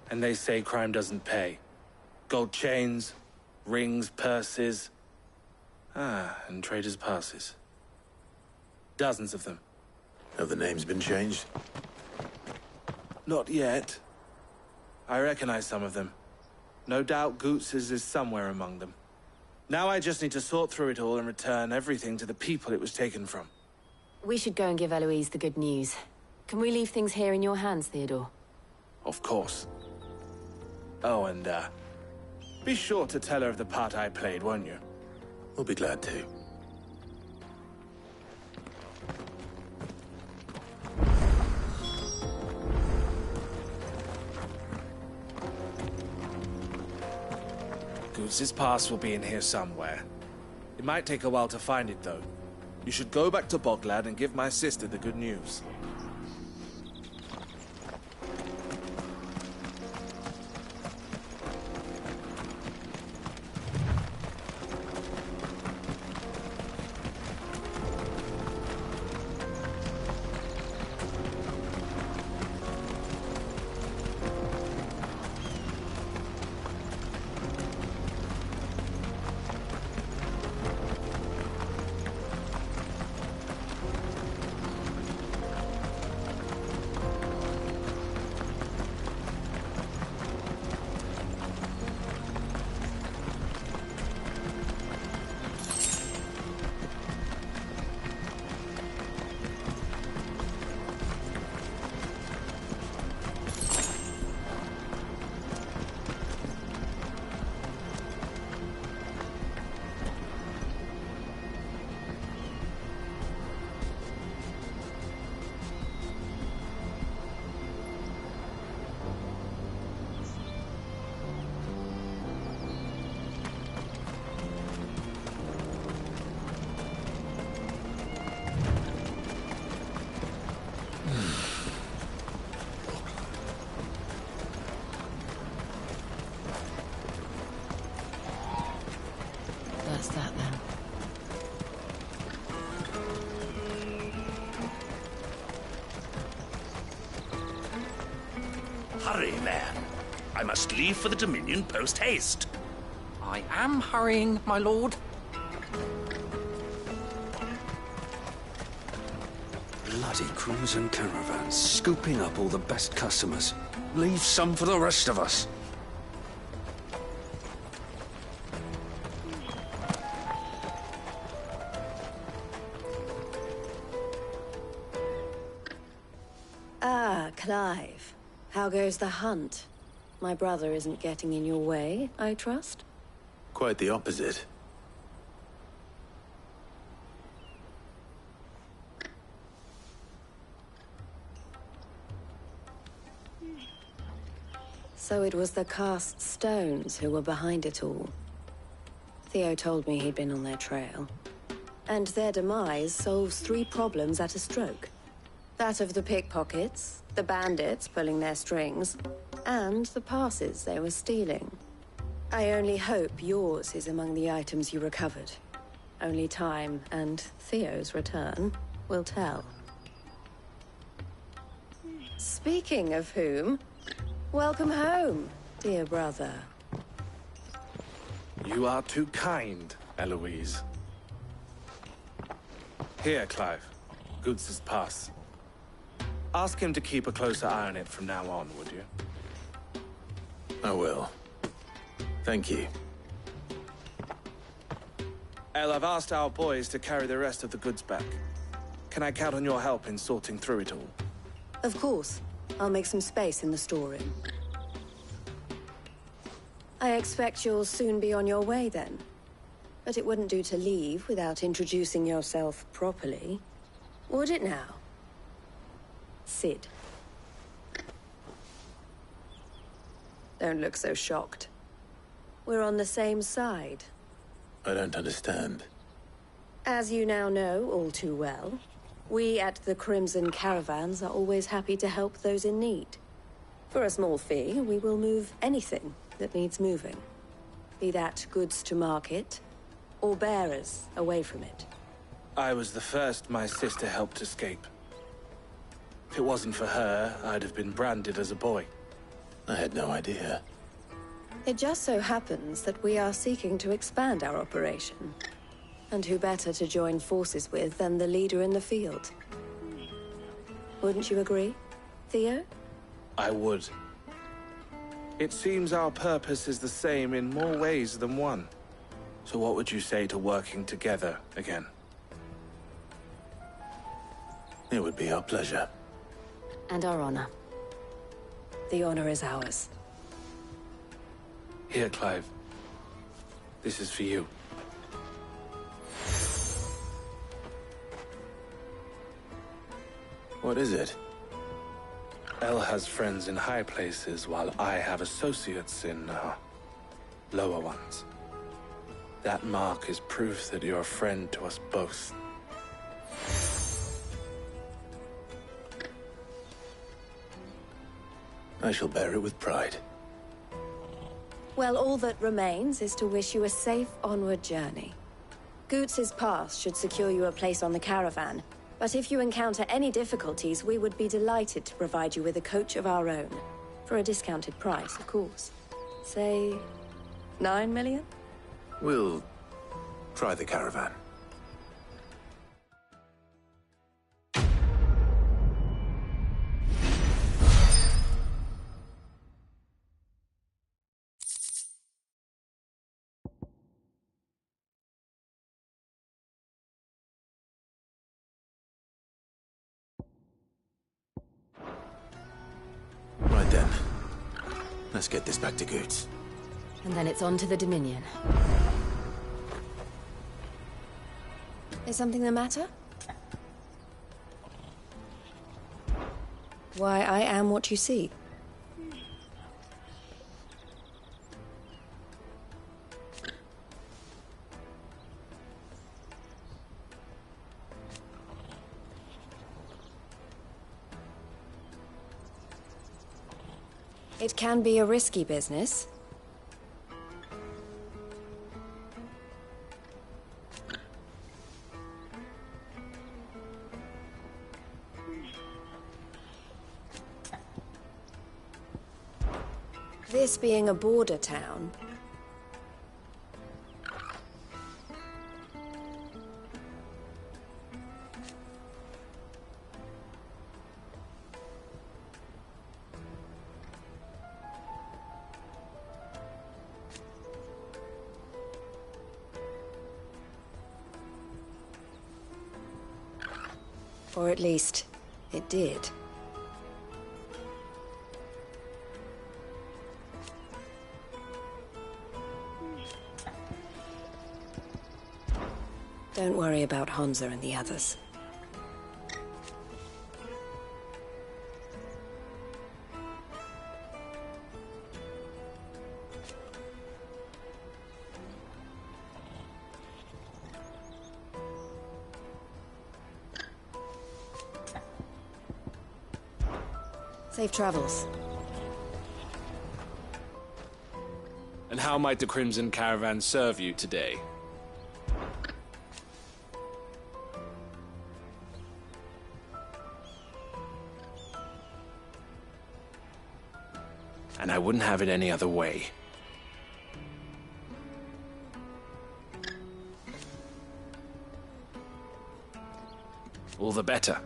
And they say crime doesn't pay. Gold chains, rings, purses. And traders' passes. Dozens of them. Have the names been changed? Not yet. I recognize some of them. No doubt Goots's is somewhere among them. Now I just need to sort through it all and return everything to the people it was taken from. We should go and give Eloise the good news. Can we leave things here in your hands, Theodore? Of course. Oh, and, be sure to tell her of the part I played, won't you? We'll be glad to. Goots's pass will be in here somewhere. It might take a while to find it, though. You should go back to Boglad and give my sister the good news. That's that then. Hurry, man. I must leave for the Dominion post-haste. I am hurrying, my lord. Bloody crews and caravans, scooping up all the best customers. Leave some for the rest of us. Ah, Clive. How goes the hunt? My brother isn't getting in your way, I trust? Quite the opposite. So it was the cast stones who were behind it all. Theo told me he'd been on their trail. And their demise solves 3 problems at a stroke. That of the pickpockets, the bandits pulling their strings, and the passes they were stealing. I only hope yours is among the items you recovered. Only time and Theo's return will tell. Speaking of whom, welcome home, dear brother. You are too kind, Eloise. Here, Clive. Goots's pass. Ask him to keep a closer eye on it from now on, would you? I will. Thank you. El, I've asked our boys to carry the rest of the goods back. Can I count on your help in sorting through it all? Of course. I'll make some space in the storeroom. I expect you'll soon be on your way then. But it wouldn't do to leave without introducing yourself properly. Would it now? Sid. Don't look so shocked. We're on the same side. I don't understand. As you now know all too well, we at the Crimson Caravans are always happy to help those in need. For a small fee, we will move anything that needs moving. Be that goods to market, or bearers away from it. I was the first my sister helped escape. If it wasn't for her, I'd have been branded as a boy. I had no idea. It just so happens that we are seeking to expand our operation. And who better to join forces with than the leader in the field? Wouldn't you agree, Theo? I would. It seems our purpose is the same in more ways than one. So what would you say to working together again? It would be our pleasure. And our honor. The honor is ours. Here, Clive. This is for you. What is it? Elle has friends in high places, while I have associates in, lower ones. That mark is proof that you're a friend to us both. I shall bear it with pride. Well, all that remains is to wish you a safe onward journey. Goots's pass should secure you a place on the caravan, but if you encounter any difficulties, we would be delighted to provide you with a coach of our own. For a discounted price, of course. Say, 9 million? We'll try the caravan. Right then. Let's get this back to Goots. And then it's on to the Dominion. Is something the matter? Why, I am what you see. It can be a risky business. This being a border town, or at least, it did. Don't worry about Hansa and the others. Safe travels. And how might the Crimson Caravan serve you today? And I wouldn't have it any other way. All the better.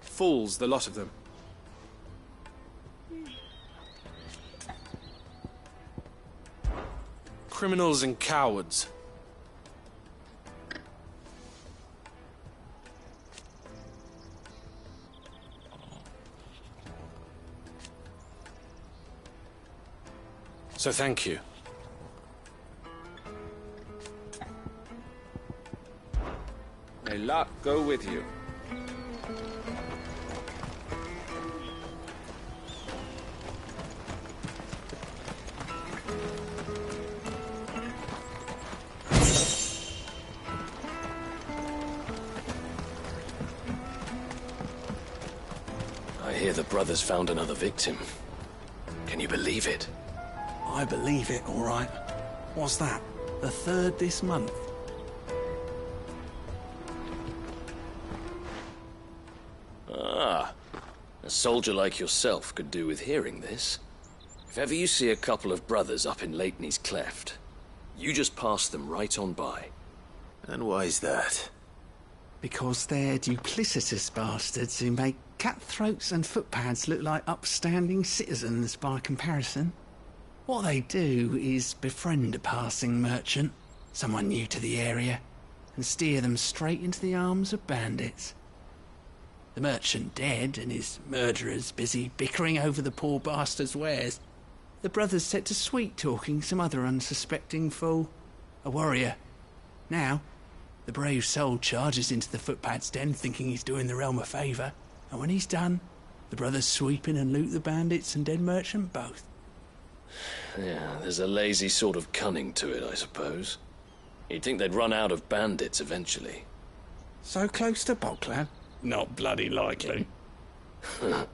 Fools, the lot of them. Criminals and cowards. So thank you. May luck go with you. I hear the brothers found another victim. Can you believe it? I believe it, all right. What's that? The third this month? A soldier like yourself could do with hearing this. If ever you see a couple of brothers up in Leitney's Cleft, you just pass them right on by. And why is that? Because they're duplicitous bastards who make cutthroats and footpads look like upstanding citizens by comparison. What they do is befriend a passing merchant, someone new to the area, and steer them straight into the arms of bandits. The merchant dead and his murderers busy bickering over the poor bastard's wares. The brothers set to sweet-talking some other unsuspecting fool, a warrior. Now, the brave soul charges into the footpad's den thinking he's doing the realm a favour, and when he's done, the brothers sweep in and loot the bandits and dead merchant both. Yeah, there's a lazy sort of cunning to it, I suppose. You'd think they'd run out of bandits eventually. So close to Boklad? Not bloody likely. I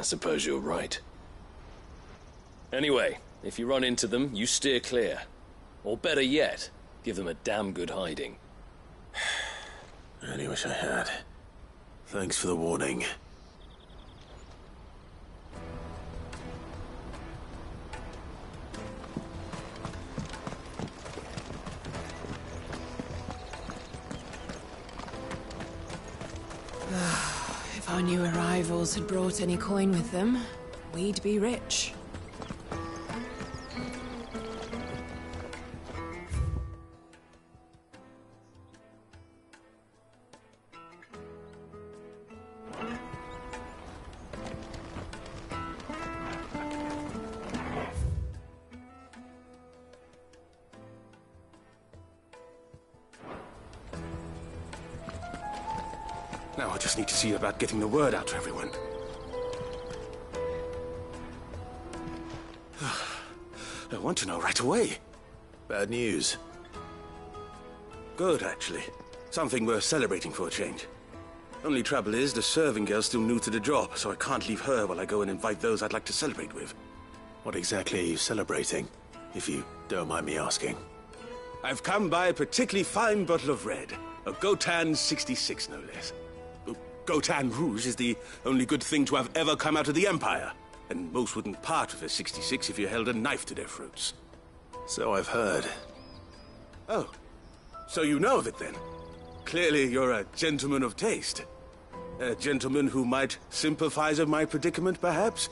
suppose you're right. Anyway, if you run into them, you steer clear. Or better yet, give them a damn good hiding. I really wish I had. Thanks for the warning. If our new arrivals had brought any coin with them, we'd be rich. Now I just need to see about getting the word out to everyone. I want to know right away. Bad news. Good, actually. Something worth celebrating for a change. Only trouble is, the serving girl's still new to the job, so I can't leave her while I go and invite those I'd like to celebrate with. What exactly are you celebrating, if you don't mind me asking? I've come by a particularly fine bottle of red. A Gotan 66, no less. Gotan Rouge is the only good thing to have ever come out of the Empire. And most wouldn't part with a 66 if you held a knife to their throats. So I've heard. Oh, so you know of it then? Clearly you're a gentleman of taste. A gentleman who might sympathize with my predicament, perhaps?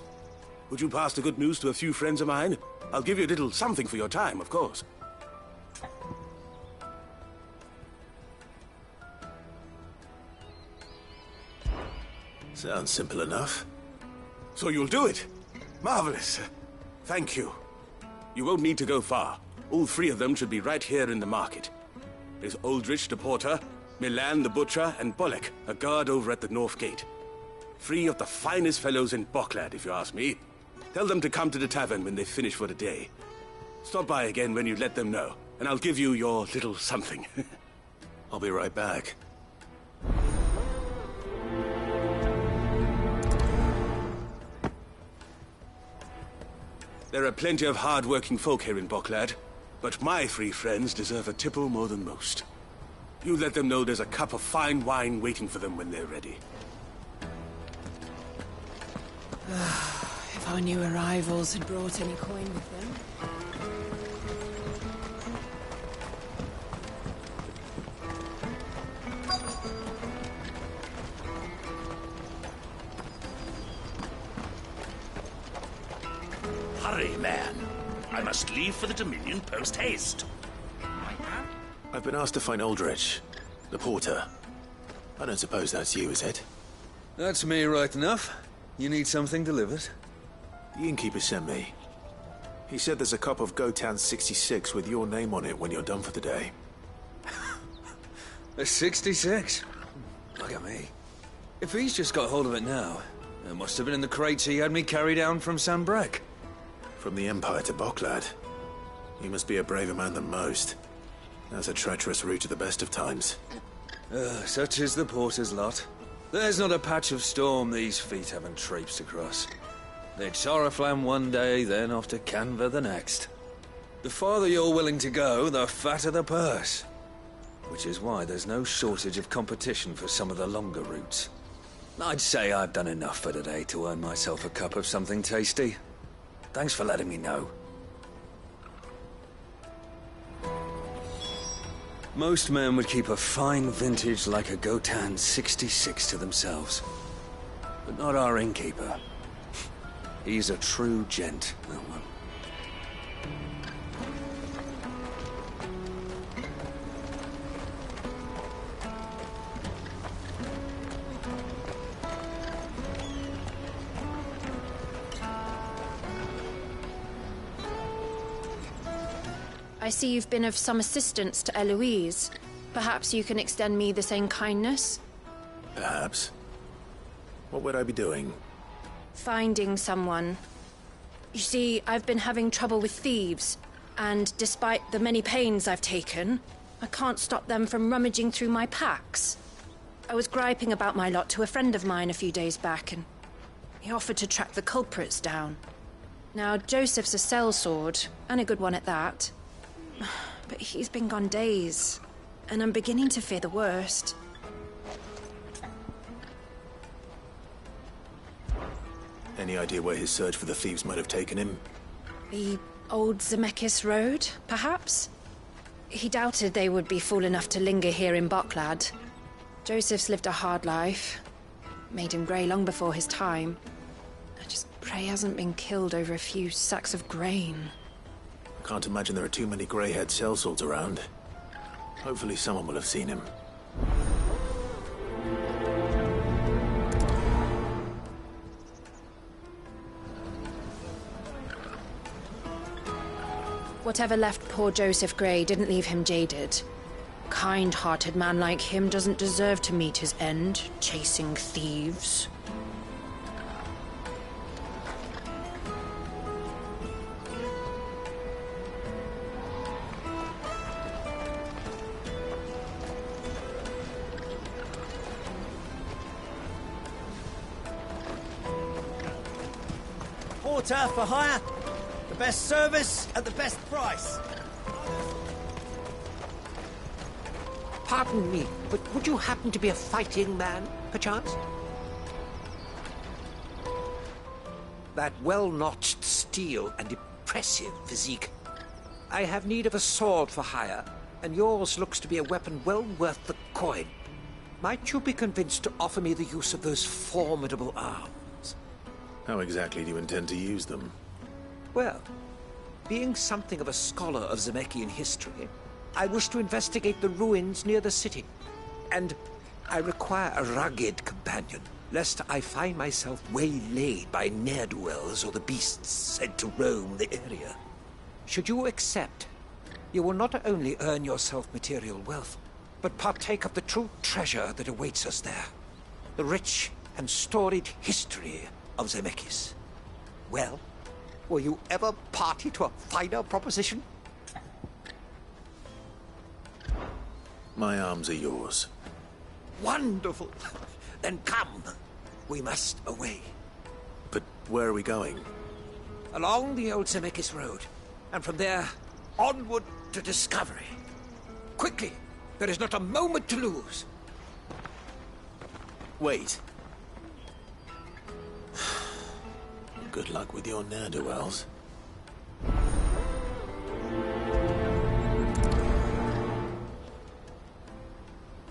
Would you pass the good news to a few friends of mine? I'll give you a little something for your time, of course. Sounds simple enough. So you'll do it? Marvelous. Thank you. You won't need to go far. All three of them should be right here in the market. There's Aldrich the porter, Milan the butcher, and Bolek, a guard over at the north gate. Three of the finest fellows in Boklad, if you ask me. Tell them to come to the tavern when they finish for the day. Stop by again when you let them know, and I'll give you your little something. I'll be right back. There are plenty of hard-working folk here in Boklad, but my three friends deserve a tipple more than most. You let them know there's a cup of fine wine waiting for them when they're ready. If our new arrivals had brought any coin with them. Hurry, man. I must leave for the Dominion post-haste. I've been asked to find Aldrich, the porter. I don't suppose that's you, is it? That's me right enough. You need something delivered? The innkeeper sent me. He said there's a cup of Gotan 66 with your name on it when you're done for the day. A 66? Look at me. If he's just got hold of it now, it must have been in the crates he had me carry down from Sanbrek. From the Empire to Boklad. You must be a braver man than most. That's a treacherous route to the best of times. Such is the porter's lot. There's not a patch of storm these feet haven't traipsed across. They'd Soraflam one day, then off to Canva the next. The farther you're willing to go, the fatter the purse. Which is why there's no shortage of competition for some of the longer routes. I'd say I've done enough for today to earn myself a cup of something tasty. Thanks for letting me know. Most men would keep a fine vintage like a Gotan 66 to themselves. But not our innkeeper. He's a true gent, that one. I see you've been of some assistance to Eloise. Perhaps you can extend me the same kindness? Perhaps. What would I be doing? Finding someone. You see, I've been having trouble with thieves, and despite the many pains I've taken, I can't stop them from rummaging through my packs. I was griping about my lot to a friend of mine a few days back, and he offered to track the culprits down. Now, Joseph's a sellsword, and a good one at that. But he's been gone days, and I'm beginning to fear the worst. Any idea where his search for the thieves might have taken him? The old Zemeckis Road, perhaps? He doubted they would be fool enough to linger here in Boklad. Joseph's lived a hard life. Made him grey long before his time. I just pray he hasn't been killed over a few sacks of grain. Can't imagine there are too many grey-haired sellswords around. Hopefully someone will have seen him. Whatever left poor Joseph Grey didn't leave him jaded. Kind-hearted man like him doesn't deserve to meet his end, chasing thieves. Porter for hire. The best service at the best price. Pardon me, but would you happen to be a fighting man, perchance? That well-notched steel and impressive physique. I have need of a sword for hire, and yours looks to be a weapon well worth the coin. Might you be convinced to offer me the use of those formidable arms? How exactly do you intend to use them? Well, being something of a scholar of Zemekian history, I wish to investigate the ruins near the city. And I require a rugged companion, lest I find myself waylaid by ne'er-do-wells or the beasts sent to roam the area. Should you accept, you will not only earn yourself material wealth, but partake of the true treasure that awaits us there. The rich and storied history of Zemekis. Well, were you ever party to a finer proposition? My arms are yours. Wonderful! Then come. We must away. But where are we going? Along the old Zemekis Road, and from there, onward to discovery. Quickly! There is not a moment to lose. Wait. Good luck with your ne'er-do-wells.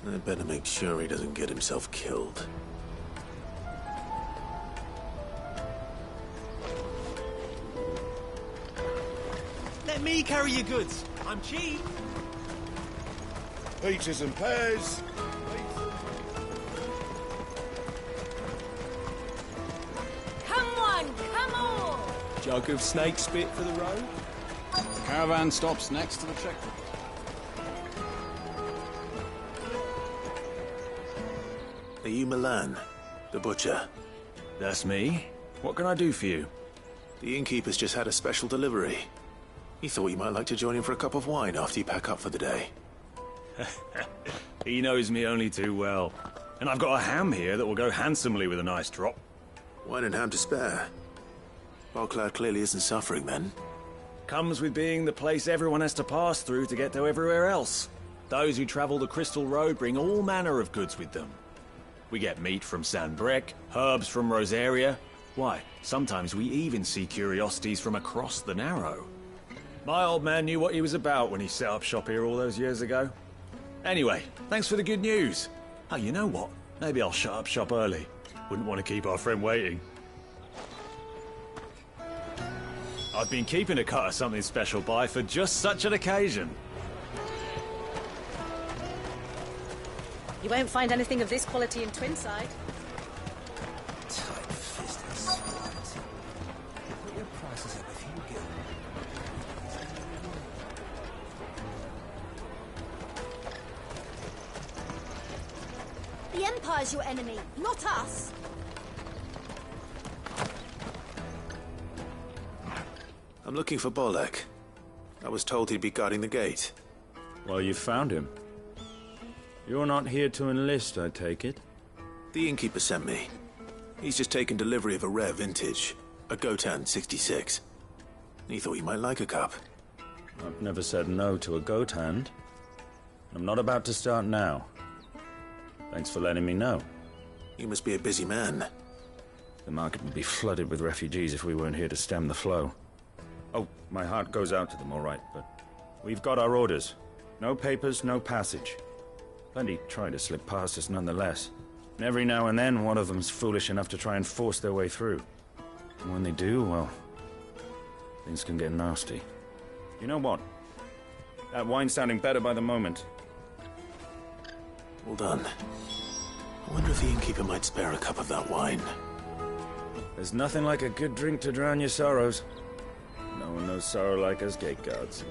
I'd better make sure he doesn't get himself killed. Let me carry your goods. I'm cheap. Peaches and pears. Come on, come on! Jug of snake spit for the road? The caravan stops next to the checkpoint. Are you Milan, the butcher? That's me. What can I do for you? The innkeeper's just had a special delivery. He thought you might like to join him for a cup of wine after you pack up for the day. He knows me only too well. And I've got a ham here that will go handsomely with a nice drop. Wine and ham to spare. Boklad clearly isn't suffering then. Comes with being the place everyone has to pass through to get to everywhere else. Those who travel the Crystal Road bring all manner of goods with them. We get meat from San Brec, herbs from Rosaria. Why, sometimes we even see curiosities from across the Narrow. My old man knew what he was about when he set up shop here all those years ago. Anyway, thanks for the good news. Oh, you know what? Maybe I'll shut up shop early. Wouldn't want to keep our friend waiting. I've been keeping a cut of something special by for just such an occasion. You won't find anything of this quality in Twinside. Tight-fisted swat. Put your prices up if you go. The Empire's your enemy, not us. I'm looking for Bolek. I was told he'd be guarding the gate. Well, you found him. You're not here to enlist, I take it? The innkeeper sent me. He's just taken delivery of a rare vintage, a Gotan 66. He thought you might like a cup. I've never said no to a goat hand. I'm not about to start now. Thanks for letting me know. You must be a busy man. The market would be flooded with refugees if we weren't here to stem the flow. Oh, my heart goes out to them, all right, but we've got our orders. No papers, no passage. Plenty try to slip past us nonetheless. And every now and then, one of them's foolish enough to try and force their way through. And when they do, well, things can get nasty. You know what? That wine's sounding better by the moment. Well done. I wonder if the innkeeper might spare a cup of that wine. There's nothing like a good drink to drown your sorrows. No one knows sorrow like us gate guards.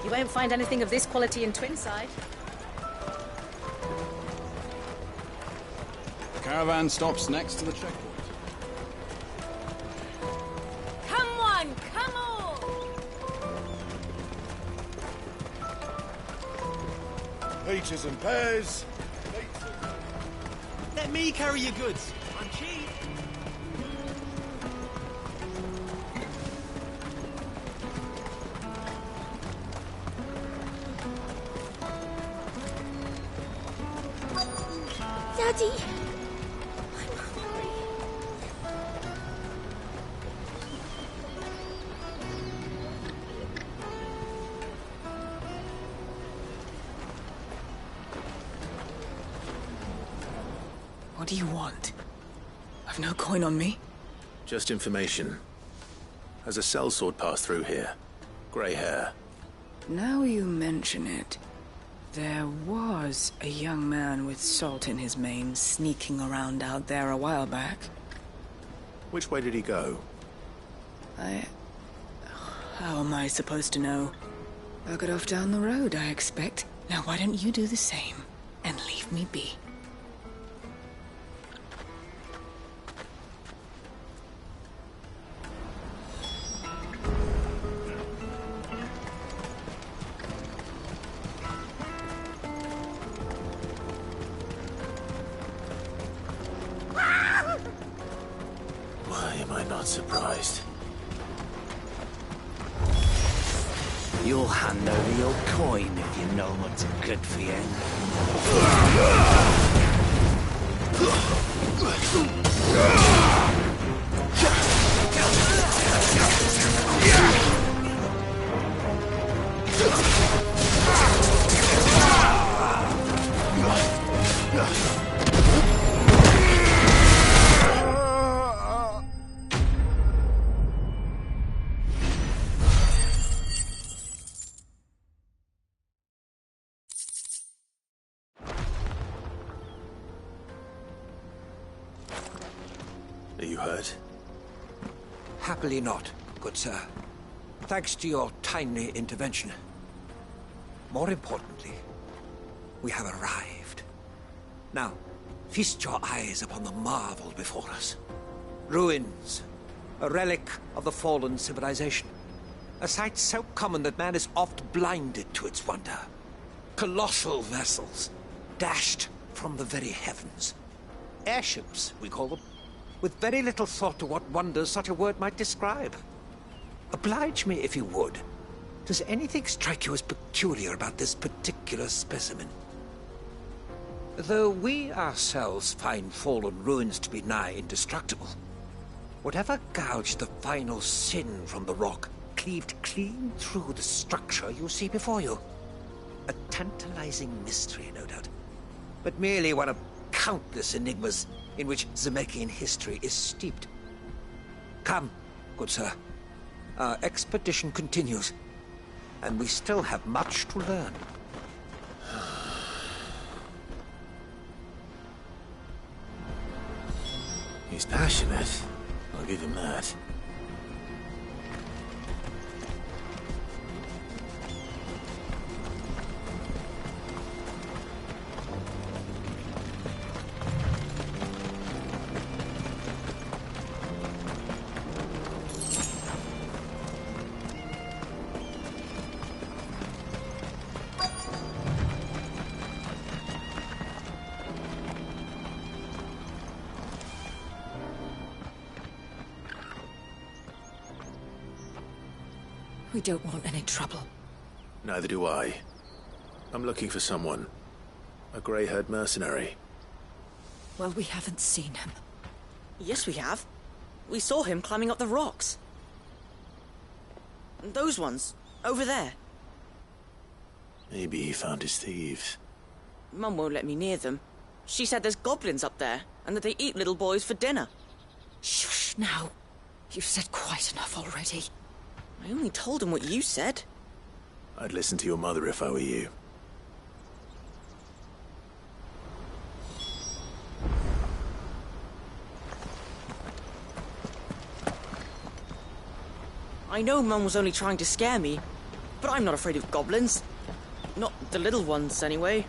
You won't find anything of this quality in Twinside. The caravan stops next to the checkpoint. Come on, come on! Peaches and pears. Let me carry your goods. I'm cheap. Daddy, I'm hungry. What do you want? I've no coin on me. Just information. Has a sellsword passed through here? Grey hair. Now you mention it. There was a young man with salt in his mane sneaking around out there a while back. Which way did he go? How am I supposed to know? Buggered off down the road, I expect. Now why don't you do the same and leave me be? Surprised. You'll hand over your coin if you know what's good for you. Are you hurt? Happily not, good sir. Thanks to your timely intervention. More importantly, we have arrived. Now, feast your eyes upon the marvel before us. Ruins, a relic of the fallen civilization. A sight so common that man is oft blinded to its wonder. Colossal vessels, dashed from the very heavens. Airships, we call them, with very little thought to what wonders such a word might describe. oblige me if you would. Does anything strike you as peculiar about this particular specimen? Though we ourselves find fallen ruins to be nigh indestructible, whatever gouged the final sin from the rock cleaved clean through the structure you see before you. A tantalizing mystery, no doubt, but merely one of countless enigmas in which Zemeckis history is steeped. Come, good sir. Our expedition continues, and we still have much to learn. He's passionate. I'll give him that. We don't want any trouble. Neither do I. I'm looking for someone. A grey-haired mercenary. Well, we haven't seen him. Yes, we have. We saw him climbing up the rocks. Those ones, over there. Maybe he found his thieves. Mum won't let me near them. She said there's goblins up there, and that they eat little boys for dinner. Shush, now. You've said quite enough already. I only told him what you said. I'd listen to your mother if I were you. I know Mum was only trying to scare me, but I'm not afraid of goblins. Not the little ones, anyway.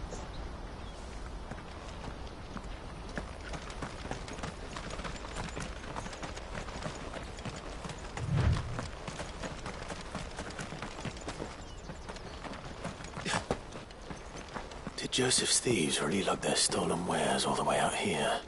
Did Joseph's thieves really lug their stolen wares all the way out here?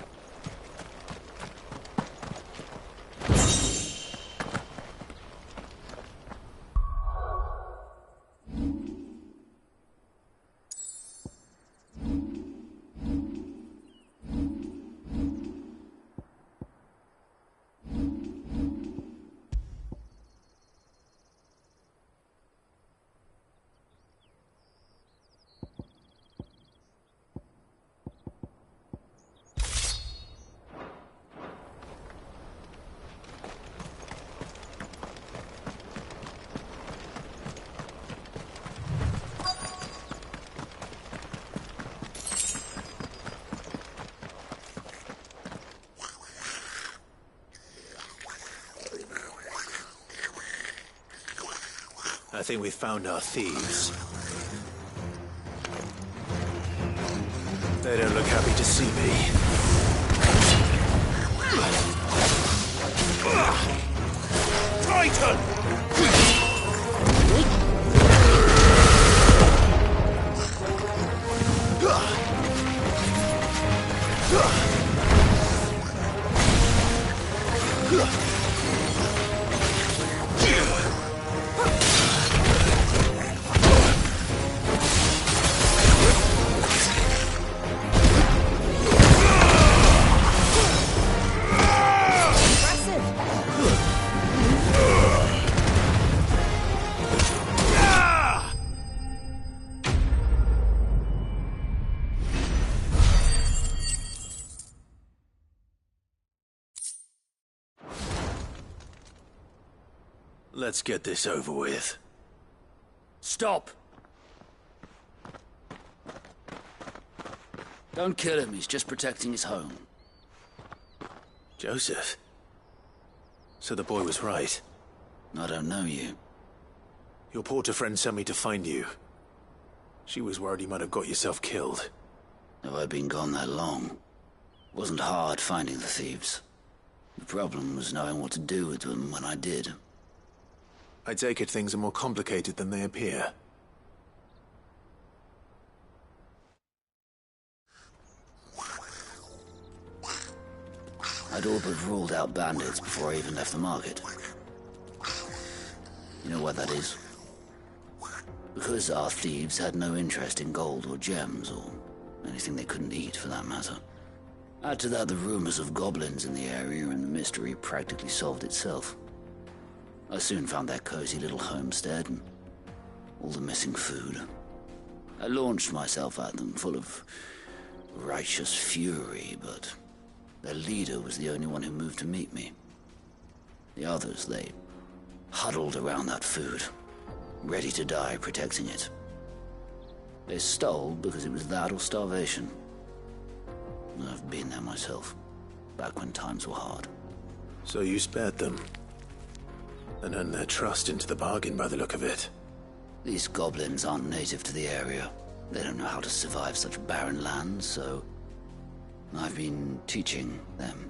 I think we've found our thieves. They don't look happy to see me. Triton! Let's get this over with. Stop! Don't kill him, he's just protecting his home. Joseph? So the boy was right. I don't know you. Your porter friend sent me to find you. She was worried you might have got yourself killed. Have I been gone that long? It wasn't hard finding the thieves. The problem was knowing what to do with them when I did. I take it things are more complicated than they appear. I'd all but ruled out bandits before I even left the market. You know why that is? Because our thieves had no interest in gold or gems, or anything they couldn't eat, for that matter. Add to that the rumors of goblins in the area, and the mystery practically solved itself. I soon found their cozy little homestead, and all the missing food. I launched myself at them, full of righteous fury, but their leader was the only one who moved to meet me. The others, they huddled around that food, ready to die protecting it. They stole because it was that or starvation. I've been there myself, back when times were hard. So you spared them, and earned their trust into the bargain by the look of it. These goblins aren't native to the area. They don't know how to survive such barren lands, so I've been teaching them.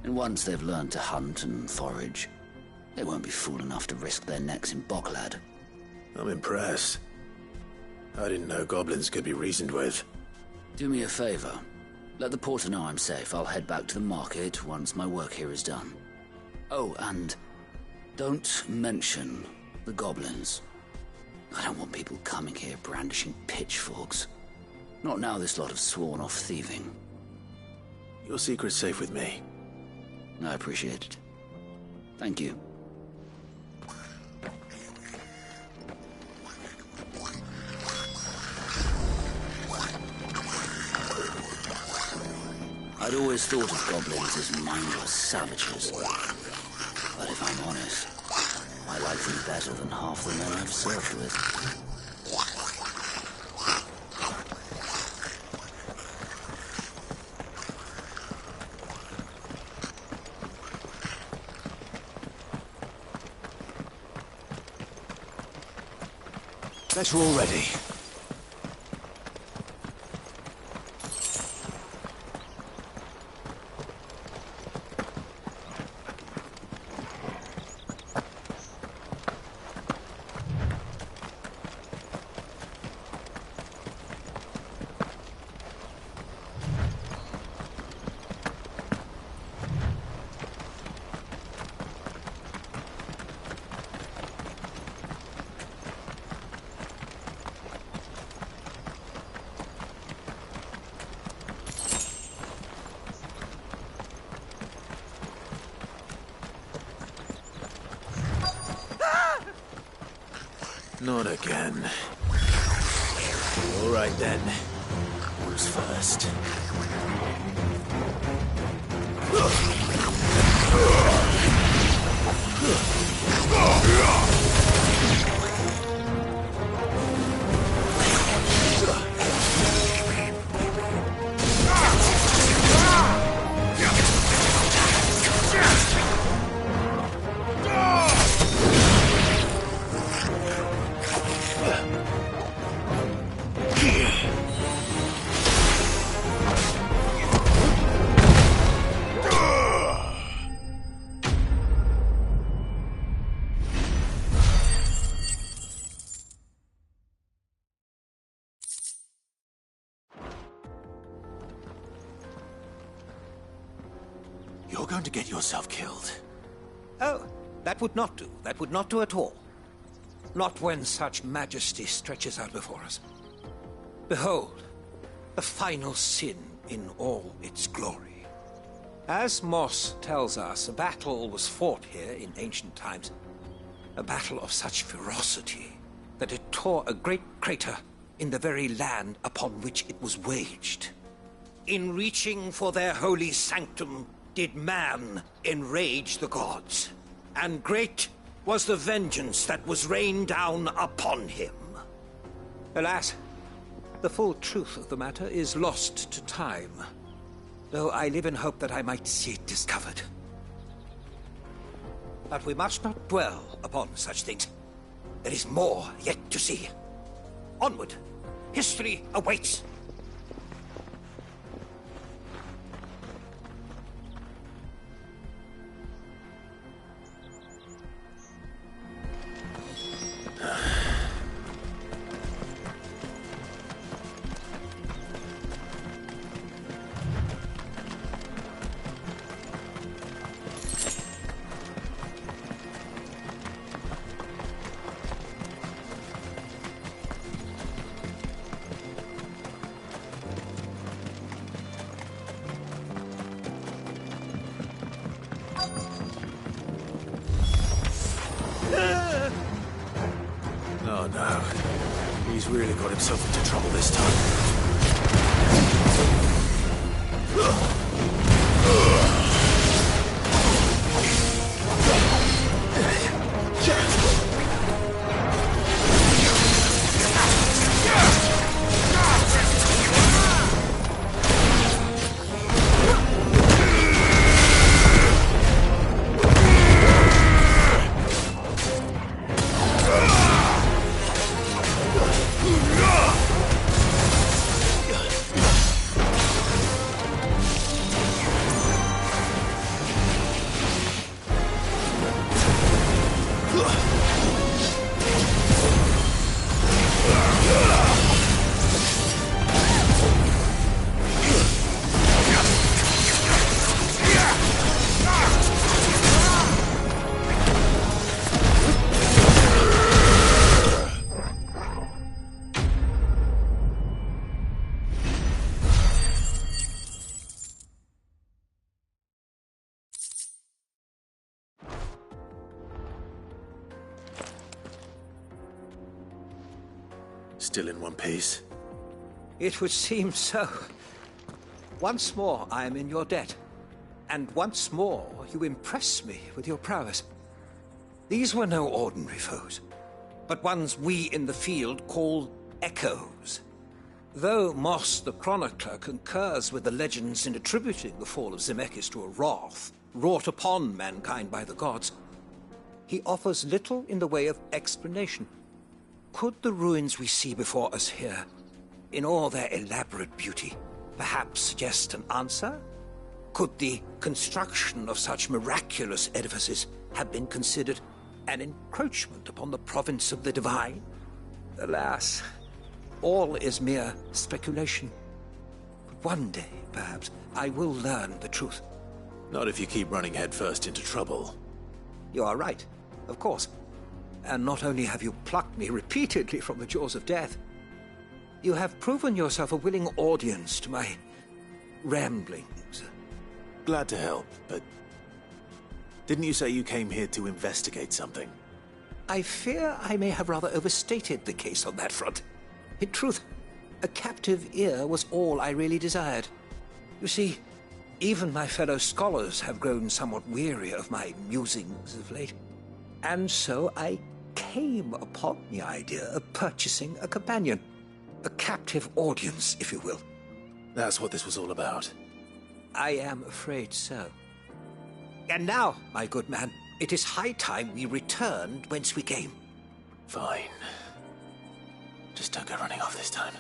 And once they've learned to hunt and forage, they won't be fool enough to risk their necks in Boklad. I'm impressed. I didn't know goblins could be reasoned with. Do me a favor. Let the porter know I'm safe. I'll head back to the market once my work here is done. Oh, and don't mention the goblins. I don't want people coming here brandishing pitchforks. Not now this lot have sworn off thieving. Your secret's safe with me. I appreciate it. Thank you. I'd always thought of goblins as mindless savages. But if I'm honest, I like them better than half the men I've served with. Bet you're all ready. Not again. All right then. Who's first? You're going to get yourself killed. Oh, that would not do. That would not do at all. Not when such majesty stretches out before us. Behold, the final sin in all its glory. As Moss tells us, a battle was fought here in ancient times. A battle of such ferocity that it tore a great crater in the very land upon which it was waged. In reaching for their holy sanctum, did man enrage the gods, and great was the vengeance that was rained down upon him. Alas, the full truth of the matter is lost to time, though I live in hope that I might see it discovered. But we must not dwell upon such things. There is more yet to see. Onward! History awaits! He's really got himself into trouble this time. Still in one piece? It would seem so. Once more I am in your debt. And once more you impress me with your prowess. These were no ordinary foes, but ones we in the field call echoes. Though Moss the Chronicler concurs with the legends in attributing the fall of Zemeckis to a wrath wrought upon mankind by the gods, he offers little in the way of explanation. Could the ruins we see before us here, in all their elaborate beauty, perhaps suggest an answer? Could the construction of such miraculous edifices have been considered an encroachment upon the province of the divine? Alas, all is mere speculation. But one day, perhaps, I will learn the truth. Not if you keep running headfirst into trouble. You are right, of course. And not only have you plucked me repeatedly from the jaws of death, you have proven yourself a willing audience to my ramblings. Glad to help, but didn't you say you came here to investigate something? I fear I may have rather overstated the case on that front. In truth, a captive ear was all I really desired. You see, even my fellow scholars have grown somewhat weary of my musings of late. And so I came upon the idea of purchasing a companion. A captive audience, if you will. That's what this was all about. I am afraid so. And now, my good man, it is high time we returned whence we came. Fine. Just don't go running off this time.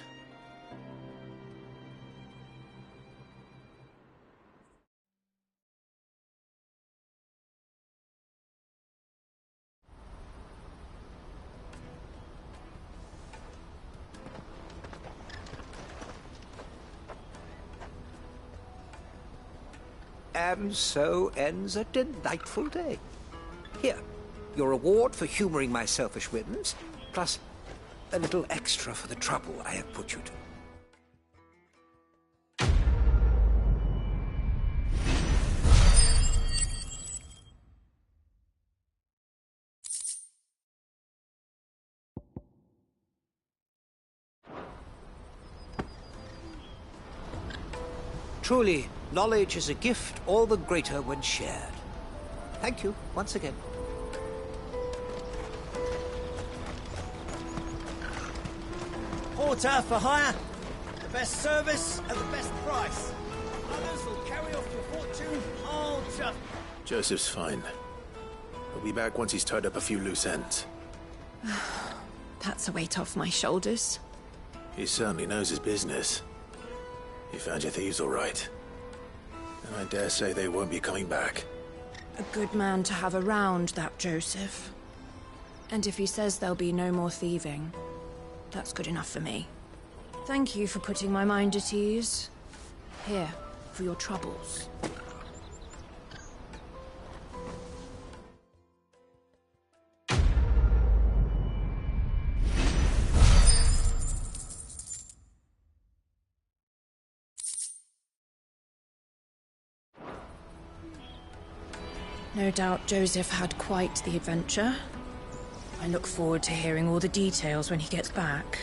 And so ends a delightful day. Here, your reward for humoring my selfish whims, plus a little extra for the trouble I have put you to. Truly, knowledge is a gift all the greater when shared. Thank you once again. Porter for hire. The best service at the best price. Others will carry off your fortune. Oh, just... Joseph's fine. He'll be back once he's tied up a few loose ends. That's a weight off my shoulders. He certainly knows his business. You found your thieves all right. And I dare say they won't be coming back. A good man to have around, that Joseph. And if he says there'll be no more thieving, that's good enough for me. Thank you for putting my mind at ease. Here, for your troubles. No doubt Joseph had quite the adventure. I look forward to hearing all the details when he gets back.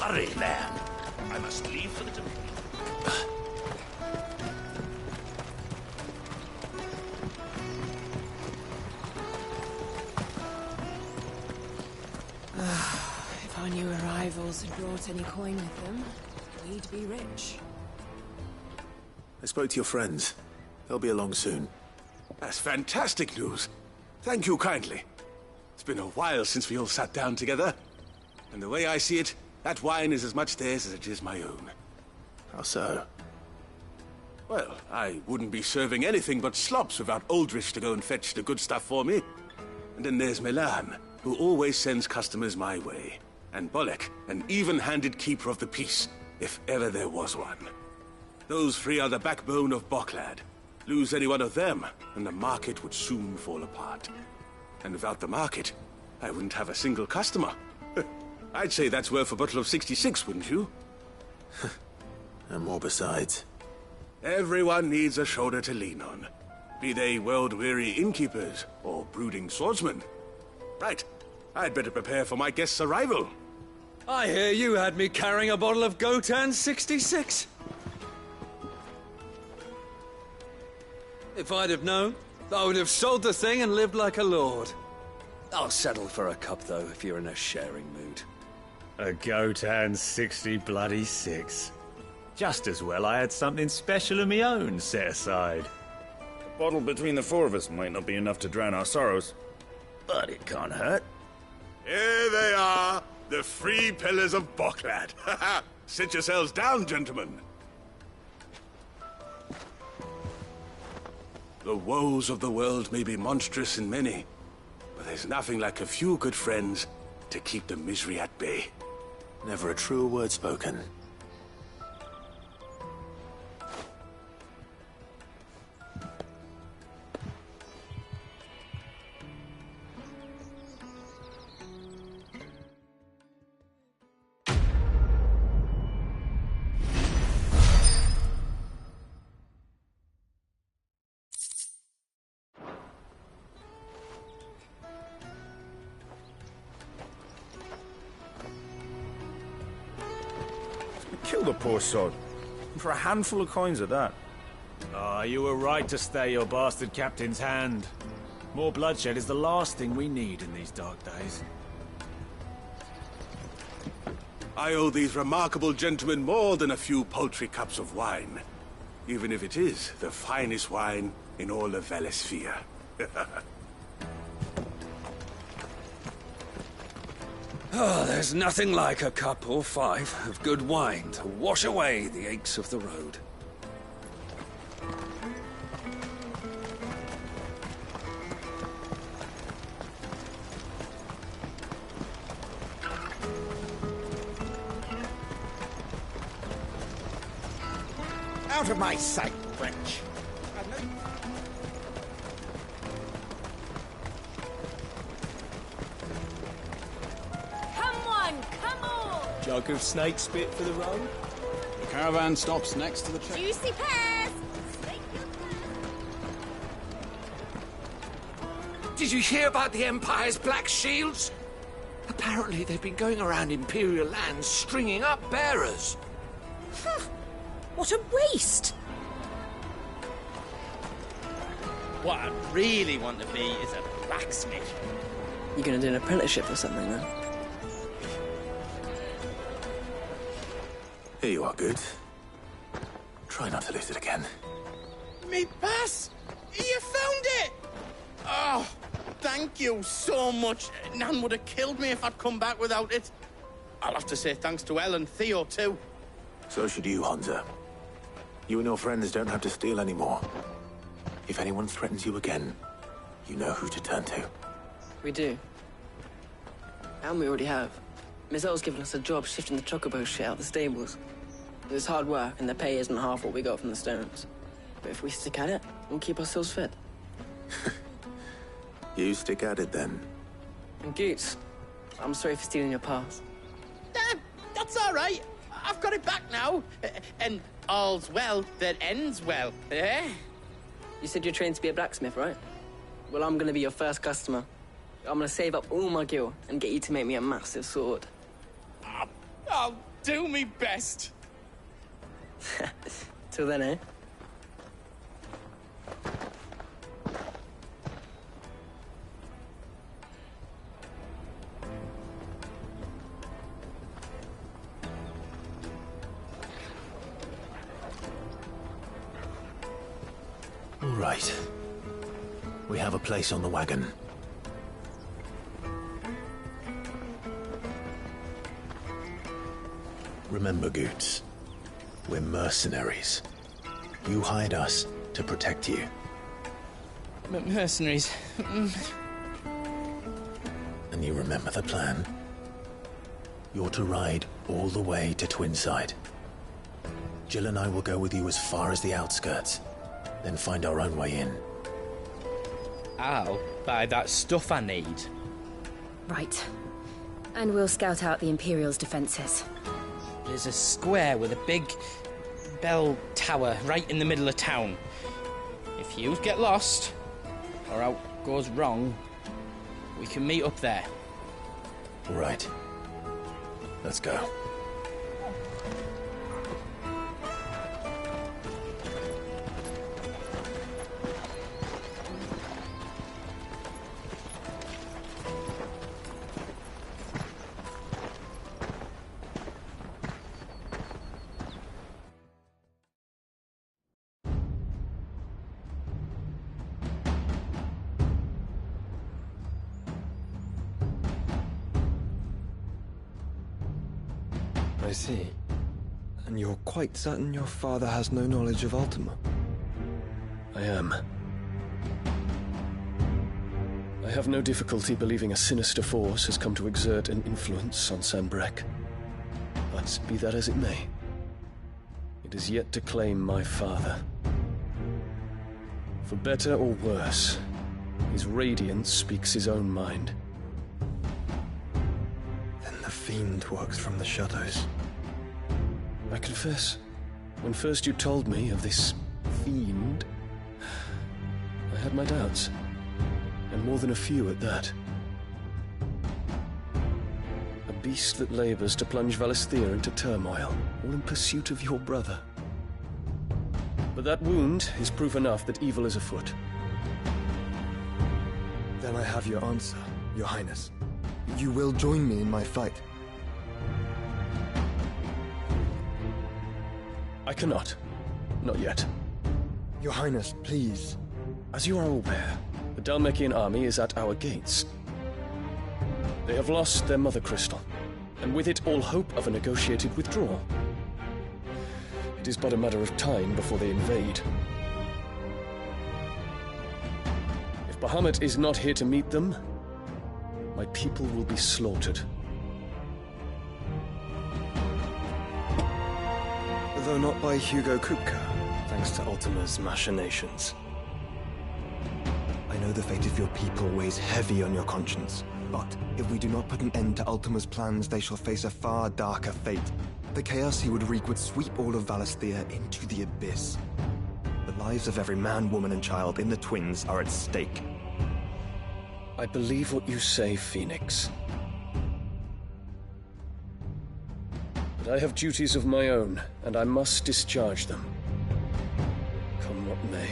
Hurry, man. I must leave for the Dominion. If our new arrivals had brought any coin with them, we'd be rich. I spoke to your friends. They'll be along soon. That's fantastic news. Thank you kindly. It's been a while since we all sat down together. And the way I see it, that wine is as much theirs as it is my own. How so? Well, I wouldn't be serving anything but slops without Aldrich to go and fetch the good stuff for me. And then there's Milan, who always sends customers my way. And Bolek, an even-handed keeper of the peace, if ever there was one. Those three are the backbone of Boklad. Lose any one of them, and the market would soon fall apart. And without the market, I wouldn't have a single customer. I'd say that's worth a bottle of 66, wouldn't you? And more besides. Everyone needs a shoulder to lean on. Be they world-weary innkeepers or brooding swordsmen. Right, I'd better prepare for my guest's arrival. I hear you had me carrying a bottle of Gotan 66. If I'd have known, I would have sold the thing and lived like a lord. I'll settle for a cup, though, if you're in a sharing mood. A Gotan 66. Just as well I had something special of my own set aside. A bottle between the four of us might not be enough to drown our sorrows, but it can't hurt. Here they are, the three pillars of Boklad. Sit yourselves down, gentlemen. The woes of the world may be monstrous in many, but there's nothing like a few good friends to keep the misery at bay. Never a truer word spoken. Kill the poor sod. For a handful of coins at that. Ah, you were right to stay your bastard captain's hand. More bloodshed is the last thing we need in these dark days. I owe these remarkable gentlemen more than a few paltry cups of wine. Even if it is the finest wine in all of Valesphere. Oh, there's nothing like a cup or five of good wine to wash away the aches of the road. Out of my sight, wench. Jug of snake spit for the road. The caravan stops next to the check. Juicy pears! Did you hear about the Empire's Black Shields? Apparently they've been going around Imperial lands stringing up bearers. What a waste! What I really want to be is a blacksmith. You gonna do an apprenticeship or something, then? Here you are, good. Try not to lose it again. Me pass! You found it! Oh, thank you so much. Nan would have killed me if I'd come back without it. I'll have to say thanks to Elle and Theo, too. So should you, Honza. You and your friends don't have to steal anymore. If anyone threatens you again, you know who to turn to. We do. And we already have. Miss Elle's given us a job shifting the chocobo shit out of the stables. It's hard work, and the pay isn't half what we got from the stones. But if we stick at it, we'll keep ourselves fed. You stick at it, then. And Goots, I'm sorry for stealing your pass. That's all right. I've got it back now. And all's well that ends well, eh? You said you're trained to be a blacksmith, right? Well, I'm gonna be your first customer. I'm gonna save up all my gil and get you to make me a massive sword. Oh, do me best. Till then, eh? All right. We have a place on the wagon. Remember, Goots, we're mercenaries. You hired us to protect you. Mercenaries. And you remember the plan? You're to ride all the way to Twinside. Jill and I will go with you as far as the outskirts, then find our own way in. I'll buy that stuff I need. Right. And we'll scout out the Imperial's defenses. There's a square with a big bell tower right in the middle of town. If you get lost, or out goes wrong, we can meet up there. All right. Let's go. I see. And you're quite certain your father has no knowledge of Ultima? I am. I have no difficulty believing a sinister force has come to exert an influence on Sanbreque. But be that as it may, it is yet to claim my father. For better or worse, his radiance speaks his own mind. Then the fiend works from the shadows. I confess, when first you told me of this fiend, I had my doubts, and more than a few at that. A beast that labors to plunge Valisthea into turmoil, all in pursuit of your brother. But that wound is proof enough that evil is afoot. Then I have your answer, Your Highness. You will join me in my fight. I cannot. Not yet. Your Highness, please. As you are aware, the Dhalmekian army is at our gates. They have lost their mother crystal, and with it all hope of a negotiated withdrawal. It is but a matter of time before they invade. If Bahamut is not here to meet them, my people will be slaughtered. Though not by Hugo Kupka, thanks to Ultima's machinations. I know the fate of your people weighs heavy on your conscience, but if we do not put an end to Ultima's plans, they shall face a far darker fate. The chaos he would wreak would sweep all of Valisthea into the abyss. The lives of every man, woman, and child in the Twins are at stake. I believe what you say, Phoenix. But I have duties of my own, and I must discharge them. Come what may.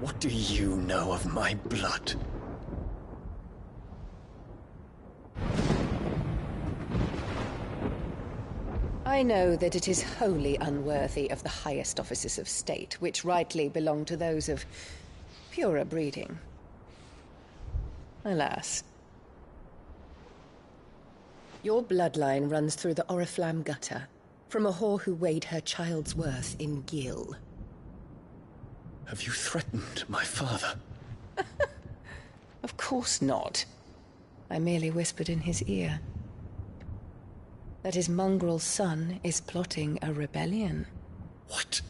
What do you know of my blood? I know that it is wholly unworthy of the highest offices of state, which rightly belong to those of purer breeding. Alas. Your bloodline runs through the Oriflamme gutter, from a whore who weighed her child's worth in gil. Have you threatened my father? Of course not. I merely whispered in his ear that his mongrel son is plotting a rebellion. What?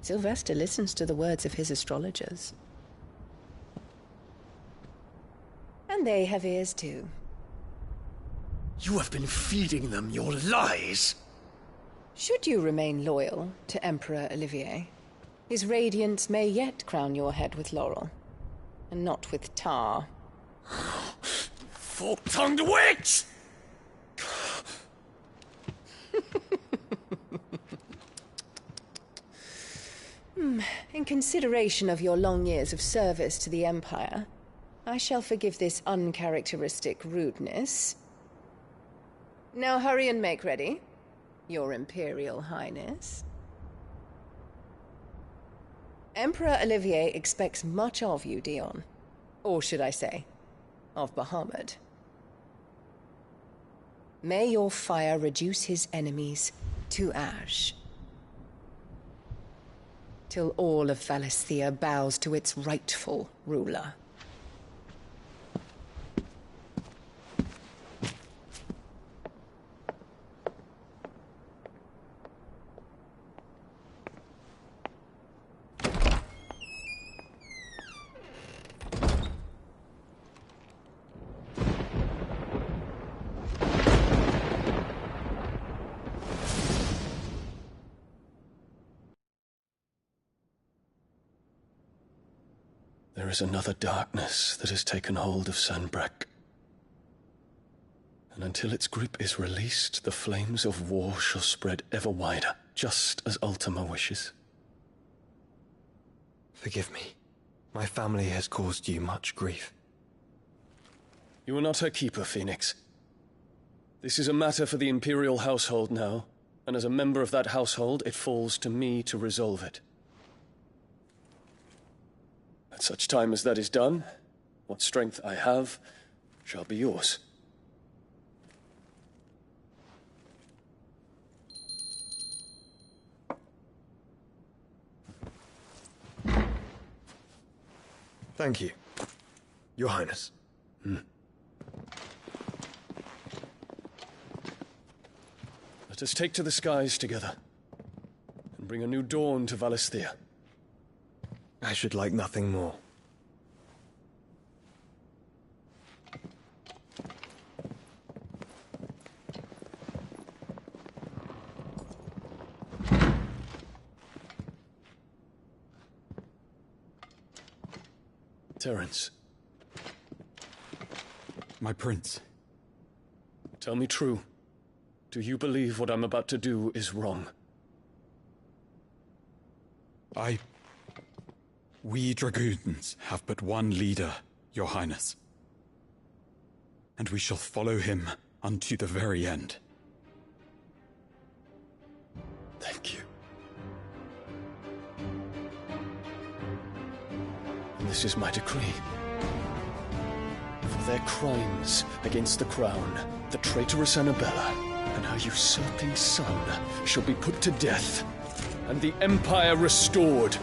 Sylvester listens to the words of his astrologers. And they have ears too. You have been feeding them your lies! Should you remain loyal to Emperor Olivier, his radiance may yet crown your head with laurel, and not with tar. Fork-tongued witch! In consideration of your long years of service to the Empire, I shall forgive this uncharacteristic rudeness. Now hurry and make ready, Your Imperial Highness. Emperor Olivier expects much of you, Dion. Or should I say, of Bahamut. May your fire reduce his enemies to ash, till all of Valisthea bows to its rightful ruler. There is another darkness that has taken hold of Sanbreque. And until its grip is released, the flames of war shall spread ever wider, just as Ultima wishes. Forgive me. My family has caused you much grief. You are not her keeper, Phoenix. This is a matter for the Imperial household now, and as a member of that household, it falls to me to resolve it. At such time as that is done, what strength I have shall be yours. Thank you, Your Highness. Let us take to the skies together, and bring a new dawn to Valisthea. I should like nothing more. Terence. My prince. Tell me true. Do you believe what I'm about to do is wrong? We dragoons have but one leader, Your Highness. And we shall follow him unto the very end. Thank you. And this is my decree. For their crimes against the crown, the traitorous Annabella and her usurping son shall be put to death, and the Empire restored.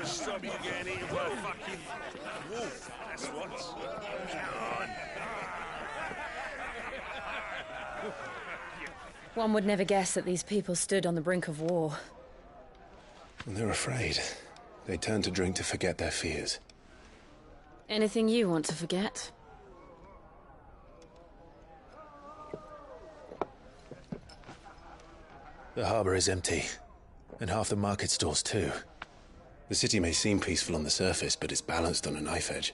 Stop you getting eaten by a fucking wolf, that's what. Come on. One would never guess that these people stood on the brink of war. And they're afraid. They turn to drink to forget their fears. Anything you want to forget? The harbor is empty, and half the market stalls too. The city may seem peaceful on the surface, but it's balanced on a knife edge.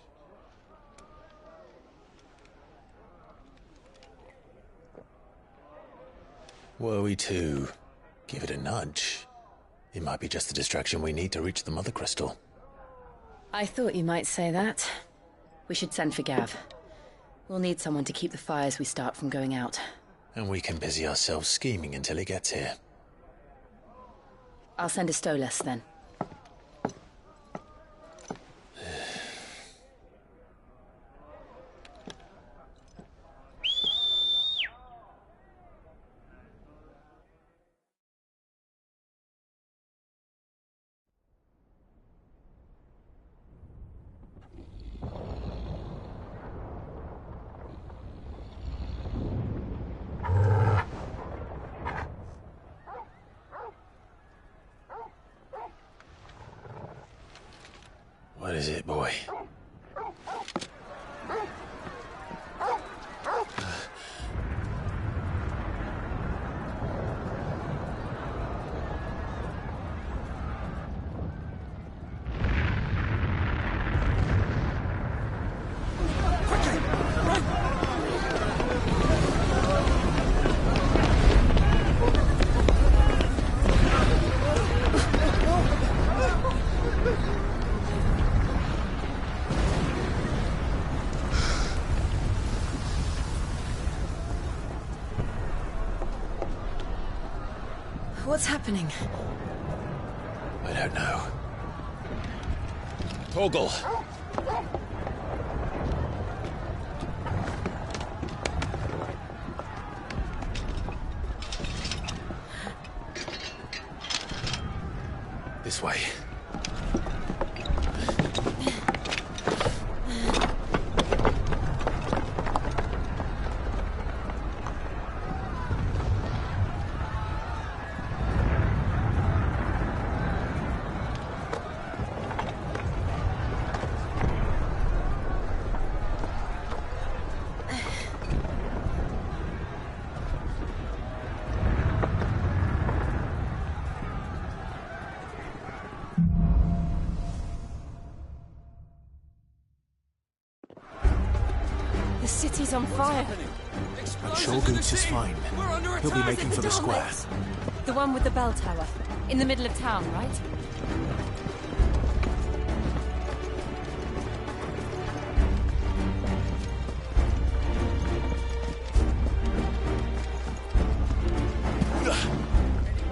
Were we to give it a nudge, It might be just the distraction we need to reach the Mother Crystal. I thought you might say that. We should send for Gav. We'll need someone to keep the fires we start from going out. And we can busy ourselves scheming until he gets here. I'll send a Stolas then. What is it, boy? What's happening? I don't know. Torgal! This way. The city's on fire. I'm sure Goots is fine. He'll be making for the square. The one with the bell tower. In the middle of town, right? Any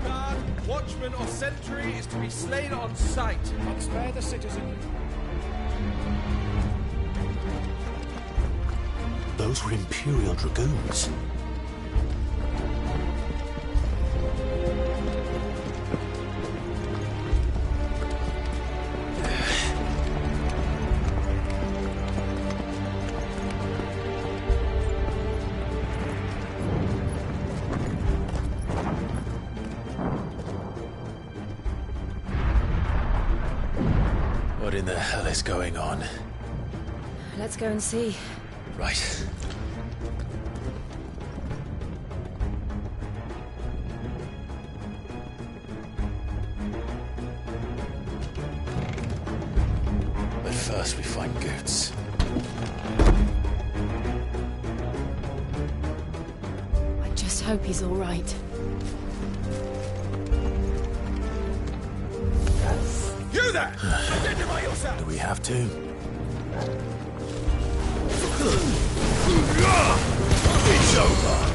guard, watchman or sentry is to be slain on sight. Not spare the citizen. Those were Imperial Dragoons. What in the hell is going on? Let's go and see. Right. But first we find Goots. I just hope he's all right. You there! Identify yourself! Do we have to? It's over!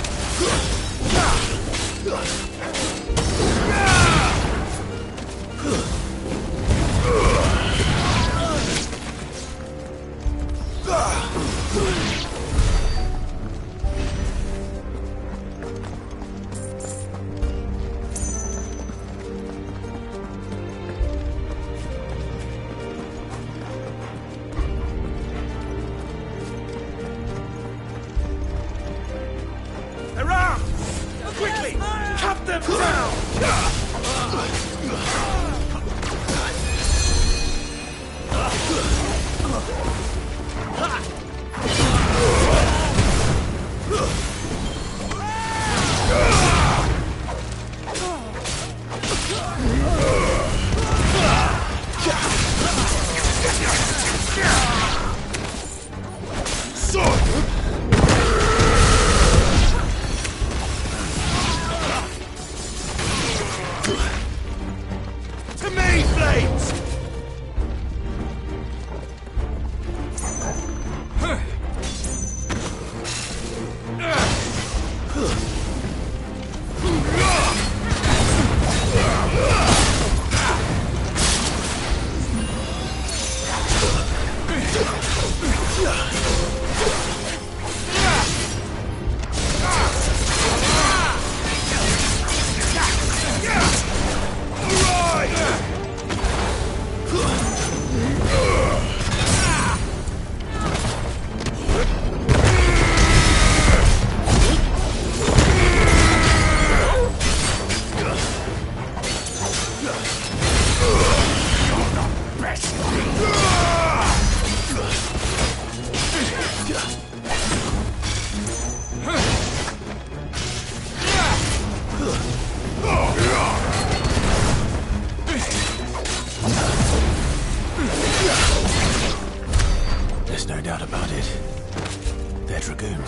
Quickly! Cut them!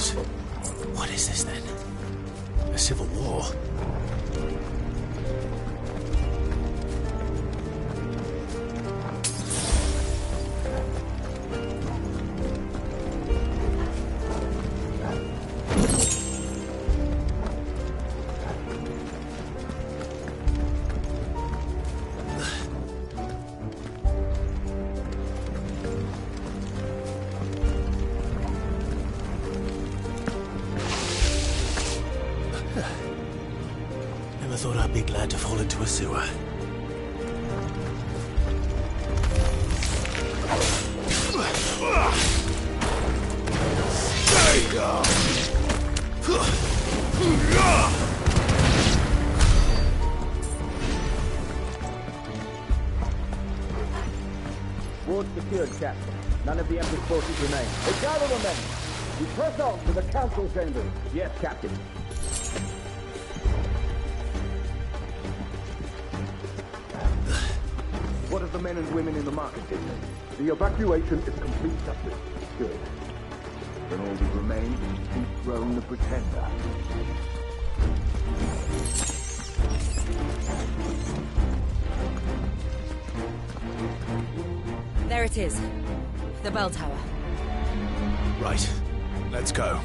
ruins. What is this then? A civil war? Never thought I'd be glad to fall into a sewer. Ward secured, Captain. None of the Emperor's forces remain. They gather the men. We press on to the council chambers. Yes, Captain. What of the men and women in the market district? The evacuation is complete, Captain. Good. Then all that remains is to dethrone the Pretender. There it is. The bell tower. Right. Let's go.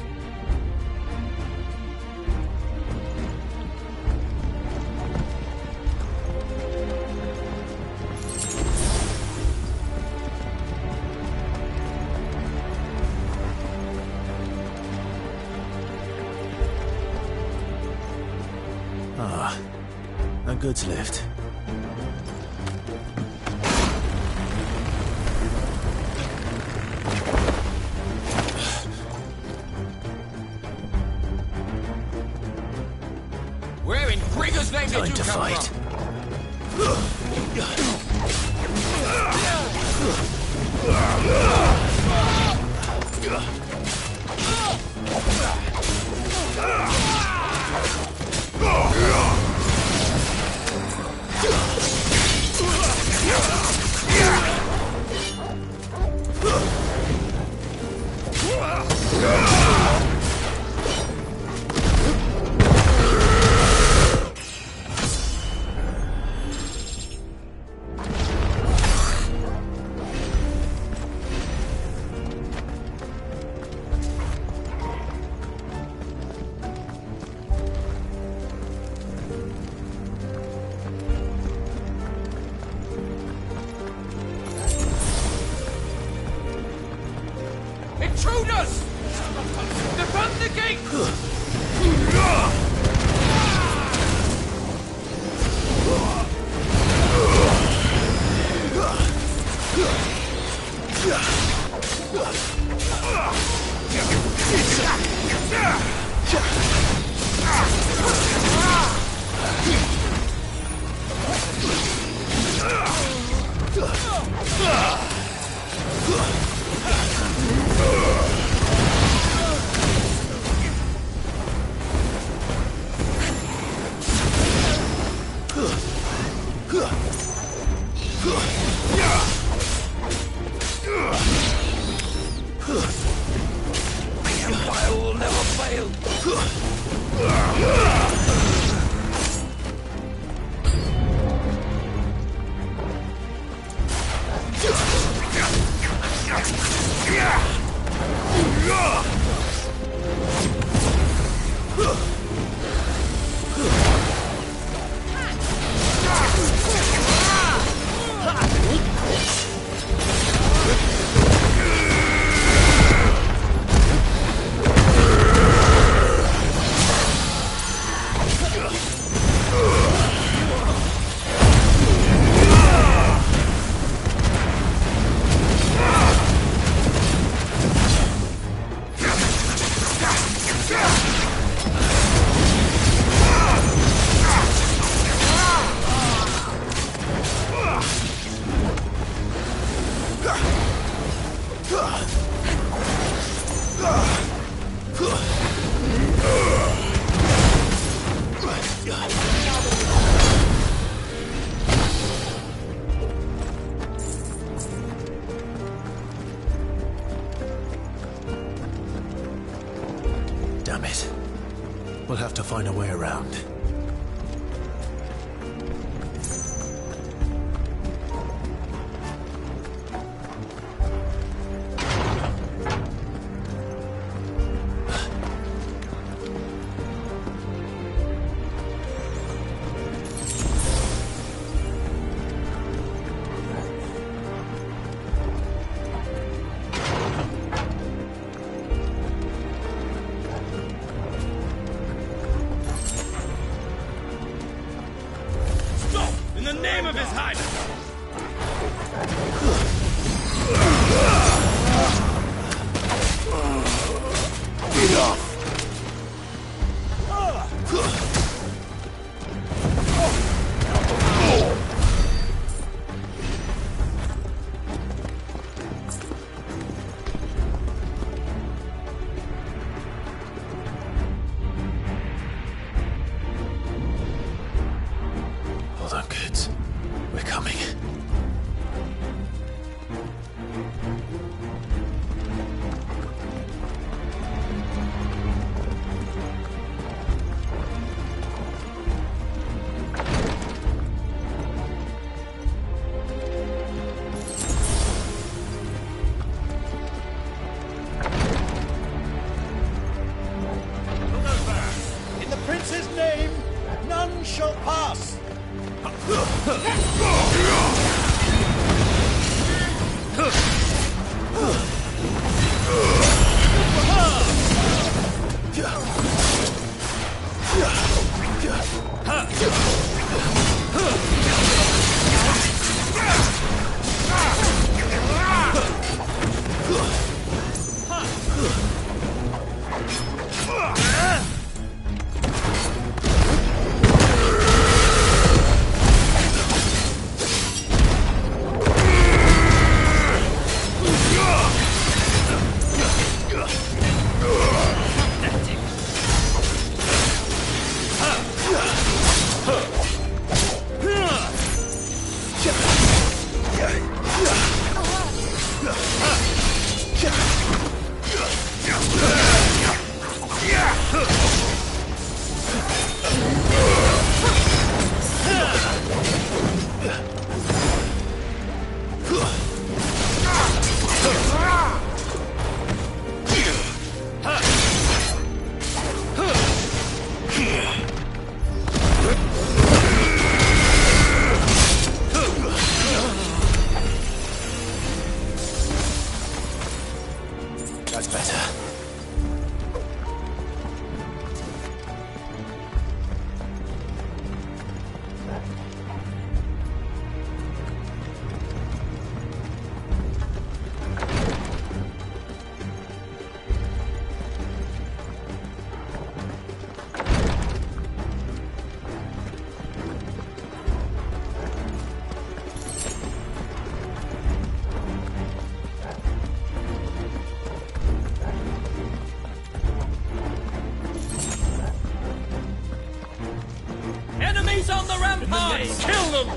Ah, a goods lift. Where in Gregor's name did Time you to come fight. Intruders! Defend the gate! find a way around. In the name of His Highness! Enough! Hold on, kids. We're coming. In the Prince's name, none shall pass! That's better. Enemies on the ramparts! Kill them!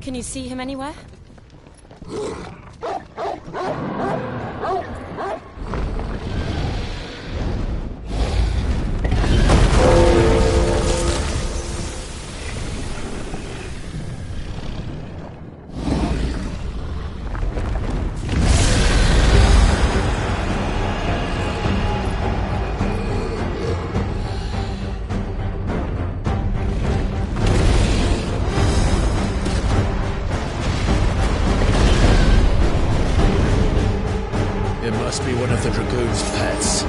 Can you see him anywhere? one of the Dragoon's pets.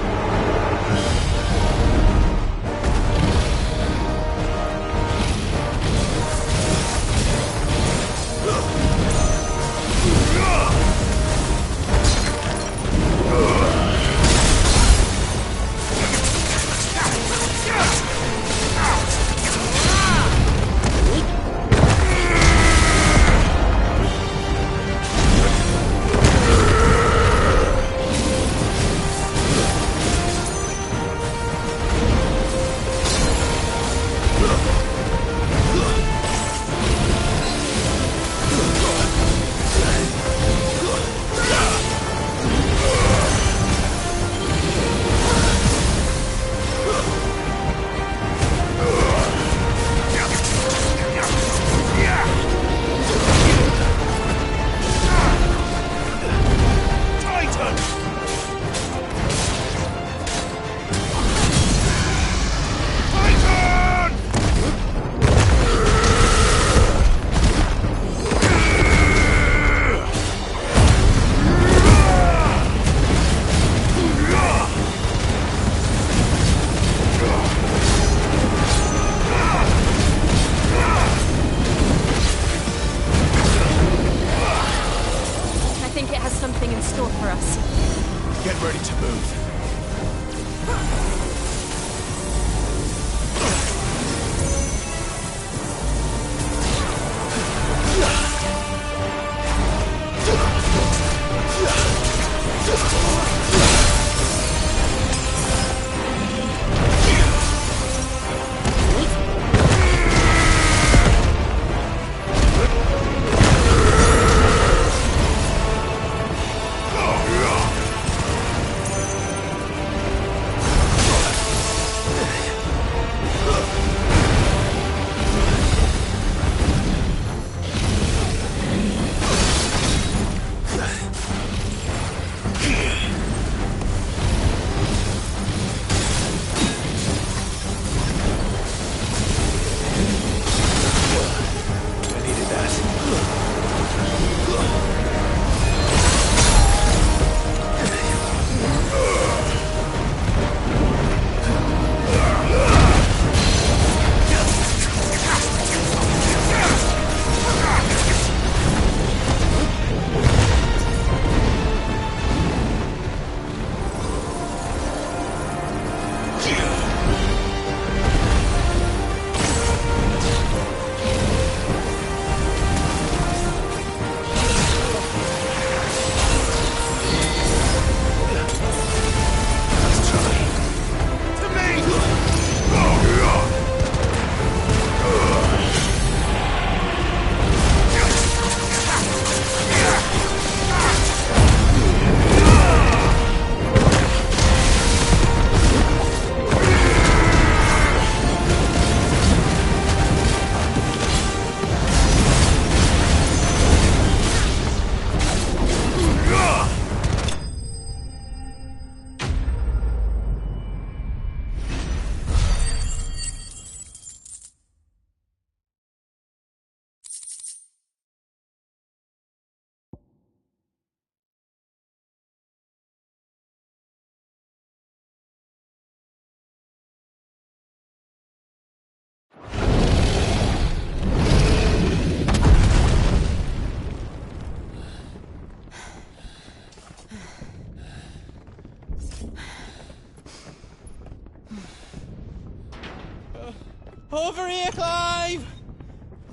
Over here, Clive!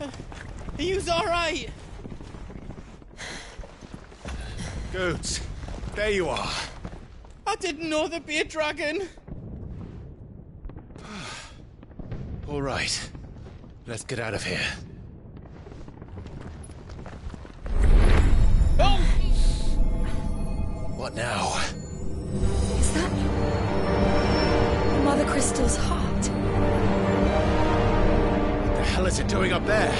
Are yous alright? Goats, there you are. I didn't know there'd be a dragon. All right. Let's get out of here. Oh! What now? Is that Mother Crystal's heart? What the hell is it doing up there?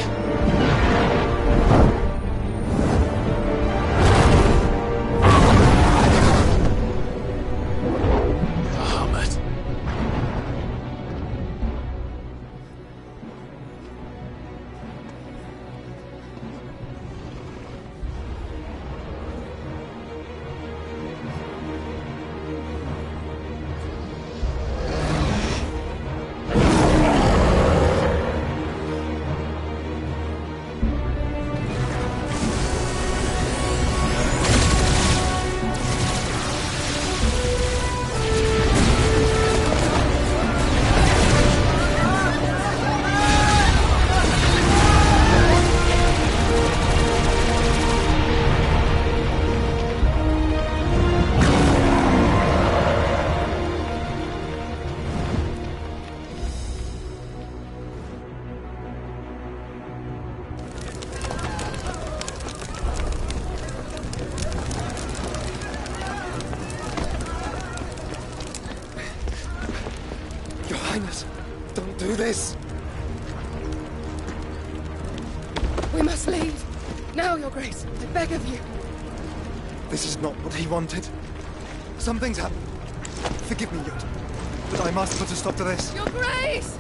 this! We must leave. Now, Your Grace. I beg of you. This is not what he wanted. Something's happened. Forgive me, Yod, but I must put a stop to this. Your Grace!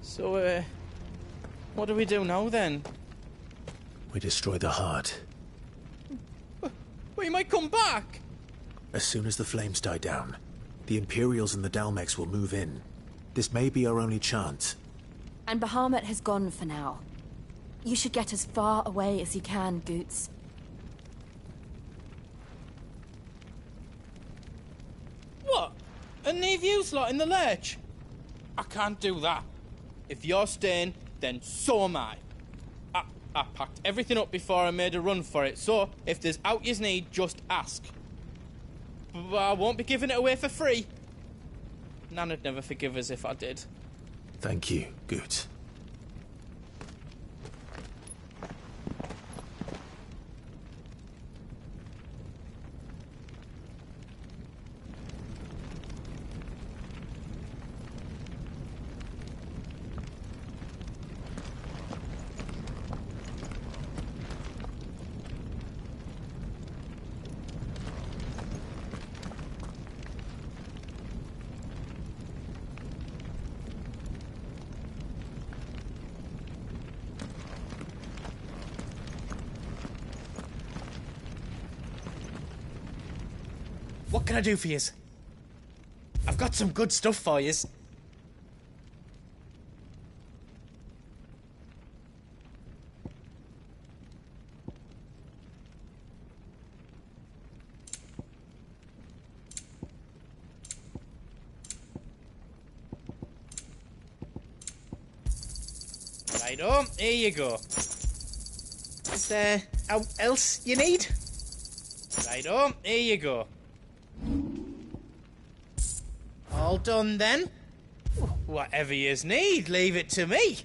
So, what do we do now, then? We destroy the heart. We might come back! As soon as the flames die down, the Imperials and the Dalmex will move in. This may be our only chance. And Bahamut has gone for now. You should get as far away as you can, Goots. What? And leave you lot in the lurch? I can't do that. If you're staying, then so am I. I packed everything up before I made a run for it, so if there's out yous need, just ask. But I won't be giving it away for free. Nan'd never forgive us if I did. Thank you, Goots. What can I do for yous? I've got some good stuff for yous. Righto, here you go. Is there else you need? Righto, here you go. All done then? Whatever yous need, leave it to me.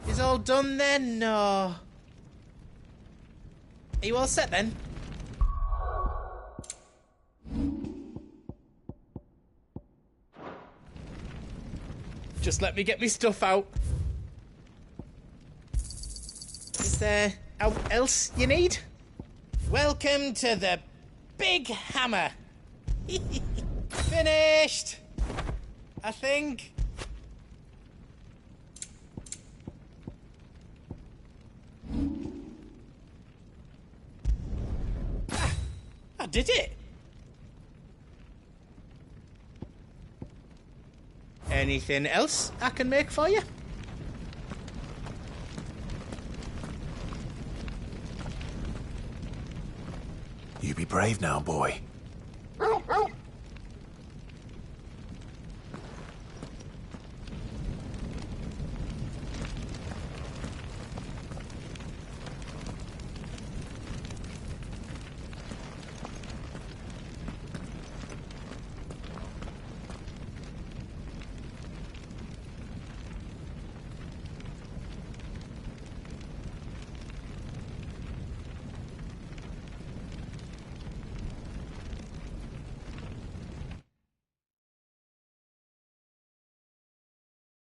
Is all done then? No. Are you all set then? Just let me get me stuff out. Is there else you need? Welcome to the Big Hammer. Finished! I think. I did it! Anything else I can make for you? You be brave now, boy.